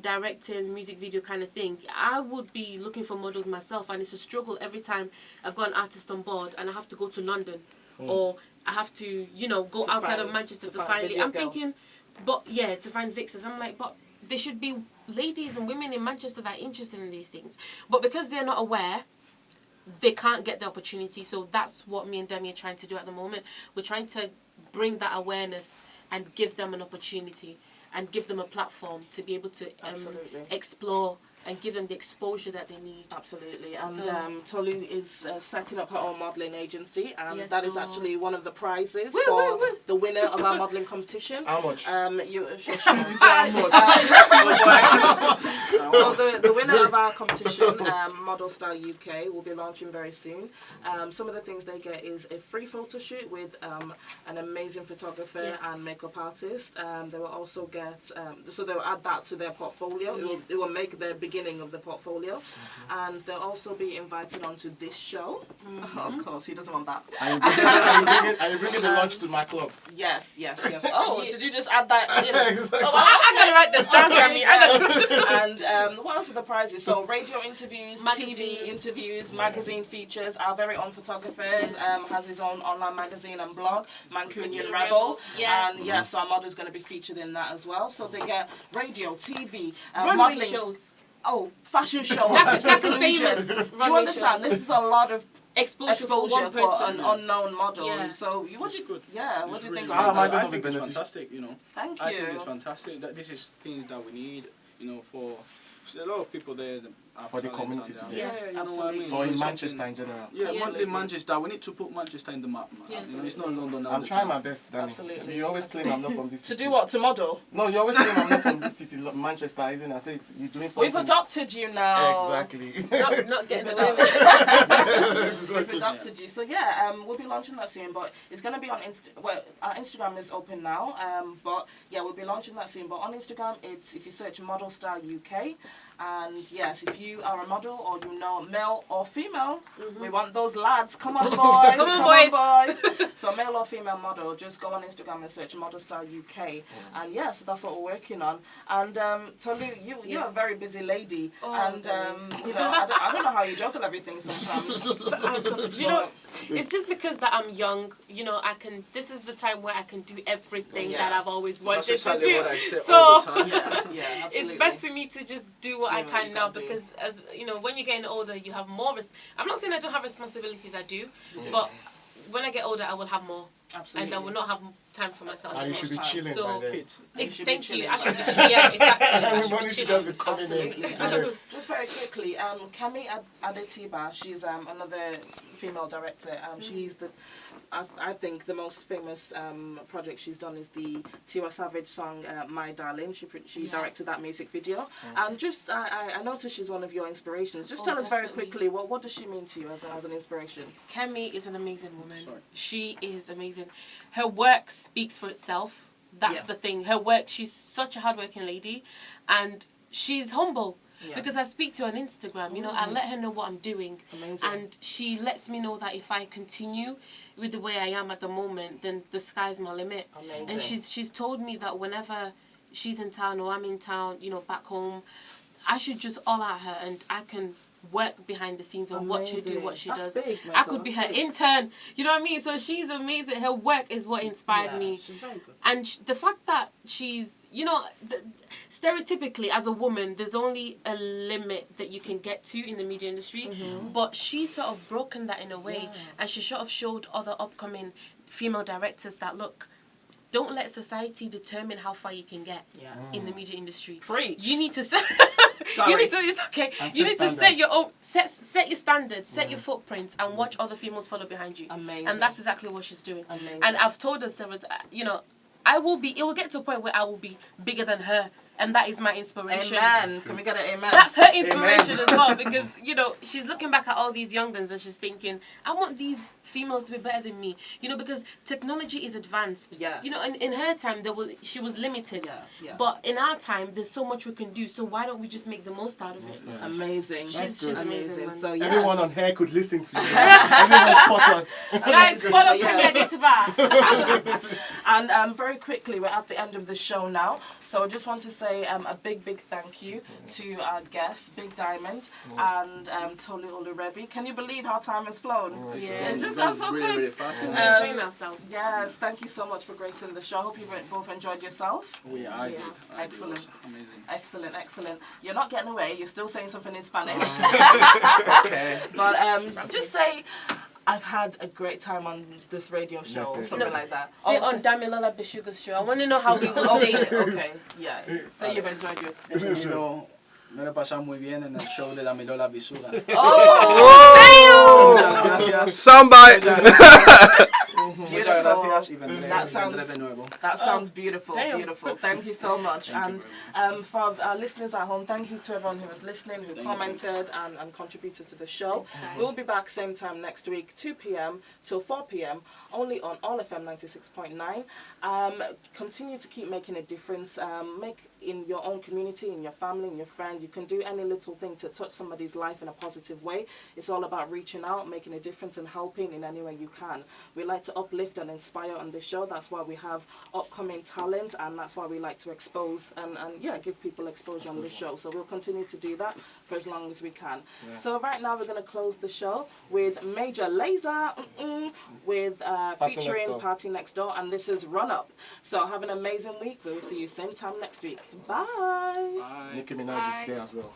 directing music video kind of thing, I would be looking for models myself, and it's a struggle every time I've got an artist on board and I have to go to London or I have to go outside of Manchester to find it. I'm thinking, but to find fixers. I'm like, but there should be ladies and women in Manchester that are interested in these things, but because they're not aware, they can't get the opportunity. So that's what me and Demi are trying to do at the moment. We're trying to bring that awareness and give them an opportunity and give them a platform to be able to explore and give them the exposure that they need. Absolutely. And Tolu is setting up her own modelling agency, and that is actually one of the prizes for the winner of our modelling competition. How much? So the winner of our competition, Model Style UK, will be launching very soon. Some of the things they get is a free photo shoot with an amazing photographer and makeup artist. They will also get, so they'll add that to their portfolio. It will make their beginning of the portfolio, and they'll also be invited onto this show. Of course, he doesn't want that. Are you bringing the lunch to my club? Yes. Oh, did you just add that in? Exactly. I gotta write this down, and what else are the prizes? So radio interviews, TV interviews, magazine features. Our very own photographer has his own online magazine and blog, Mancunian Rebel. And so our model is going to be featured in that as well. So they get radio, TV, runway shows. Oh, fashion show. Jack and Famous. Do you understand? This is a lot of exposure for an unknown model. Yeah. So what do you think? I think it's fantastic. Thank you. I think it's fantastic. That this is things that we need. For a lot of people there. For the community today. Yes, you know what I mean? Or in Manchester in general. In Manchester. We need to put Manchester in the map. It's not London. I'm trying my best, Danny. Absolutely. You always claim I'm not from this city. To do what? To model? No, you always claim I'm not from this city, Manchester, isn't it? I say you're doing something. We've adopted you now. Exactly. Not getting away with it. We've adopted you. So we'll be launching that soon, but it's going to be on our Instagram is open now, but we'll be launching that soon. But on Instagram, it's, if you search Model Star UK, and yes, if you are a model or male or female, we want those lads. Come on, boys. Come on, boys. So male or female model, just go on Instagram and search Model Star UK. And so that's what we're working on. And Tolu, you're a very busy lady, and I don't know how you juggle everything sometimes. It's just because that I'm young, you know, this is the time where I can do everything that I've always wanted That's to exactly do. what I say So all the time. Yeah, it's absolutely. best for me to just do what I what can you now can do. because, as you know, when you're getting older, you have more. I'm not saying I don't have responsibilities, I do, but when I get older, I will have more. Absolutely. And I will not have time for myself. And you should be chilling So, by then. Kids. Thank you. I should be chilling. Yeah, exactly. I should Everybody be should chilling. just be coming in. Absolutely. Just very quickly, Kemi Adetiba, she's another female director. She's I think the most famous project she's done is the Tiwa Savage song "My Darling." She directed that music video, and just I noticed she's one of your inspirations. Just tell us very quickly what does she mean to you as an inspiration? Kemi is an amazing woman. She is amazing. Her work speaks for itself. That's the thing. Her work. She's such a hardworking lady, and she's humble. Yeah. Because I speak to her on Instagram, you know, I let her know what I'm doing. Amazing. And she lets me know that if I continue with the way I am at the moment, then the sky's my limit. Amazing. And she's told me that whenever she's in town or I'm in town, you know, back home, I should just all at her and I can work behind the scenes and watch her do what she does. Big, I could be her intern, you know what I mean? So she's amazing. Her work is what inspired me. She's very good. And the fact that she's, you know, stereotypically as a woman, there's only a limit that you can get to in the media industry. But she's sort of broken that in a way. And she sort of showed other upcoming female directors that, look, don't let society determine how far you can get in the media industry. Preach. You need to set. Sorry. You need to. It's okay. You need to set your own. Set your standards. Set your footprints, and watch other females follow behind you. Amazing. And that's exactly what she's doing. Amazing. And I've told her several times, you know, it will get to a point where I will be bigger than her. And that is my inspiration. Amen. Can we get an amen? That's her inspiration as well, because, you know, she's looking back at all these young guns and she's thinking, I want these females to be better than me. You know, because technology is advanced. Yes. You know, in her time, she was limited. Yeah. But in our time, there's so much we can do. So why don't we just make the most out of it? Amazing. She's amazing. Man. So, yes. Everyone on here could listen to you. Everyone's spot on. Guys, follow Kemi Adetiba. And very quickly, we're at the end of the show now. So I just want to say a big thank you to our guests, Big Diamond and Tolu Olurebi. Can you believe how time has flown? It's just gone so quick. Really fast. We're enjoying ourselves. Yes, thank you so much for gracing the show. I hope you both enjoyed yourself. I did. Excellent. It was amazing. Excellent. You're not getting away. You're still saying something in Spanish. Okay. But just say, I've had a great time on this radio show, or something like that. Say on Damilola Bisuga Show. I want to know how we will say it. Okay, yeah. Say you've enjoyed your... You know, me la pasamos muy bien en el show de Damilola Bisuga. Oh! Muchas gracias. Soundbite. Muchas gracias y vendré de nuevo. That sounds beautiful, Damn. beautiful. Thank you so much. Thank you And for our listeners at home, thank you to everyone who was listening, who commented and contributed to the show. We'll be back same time next week, 2 p.m. till 4 p.m. only on All FM 96.9. Continue to keep making a difference. Make in your own community, in your family, in your friends. You can do any little thing to touch somebody's life in a positive way. It's all about reaching out, making a difference and helping in any way you can. We like to uplift and inspire on this show. That's why we have upcoming talent, and that's why we like to expose and give people exposure on this show. So we'll continue to do that for as long as we can. Yeah. So right now we're going to close the show with Major Lazer with featuring Party Next Door, and this is Run Up. So have an amazing week. We'll see you same time next week. Bye. Bye. Nicki Minaj is there as well.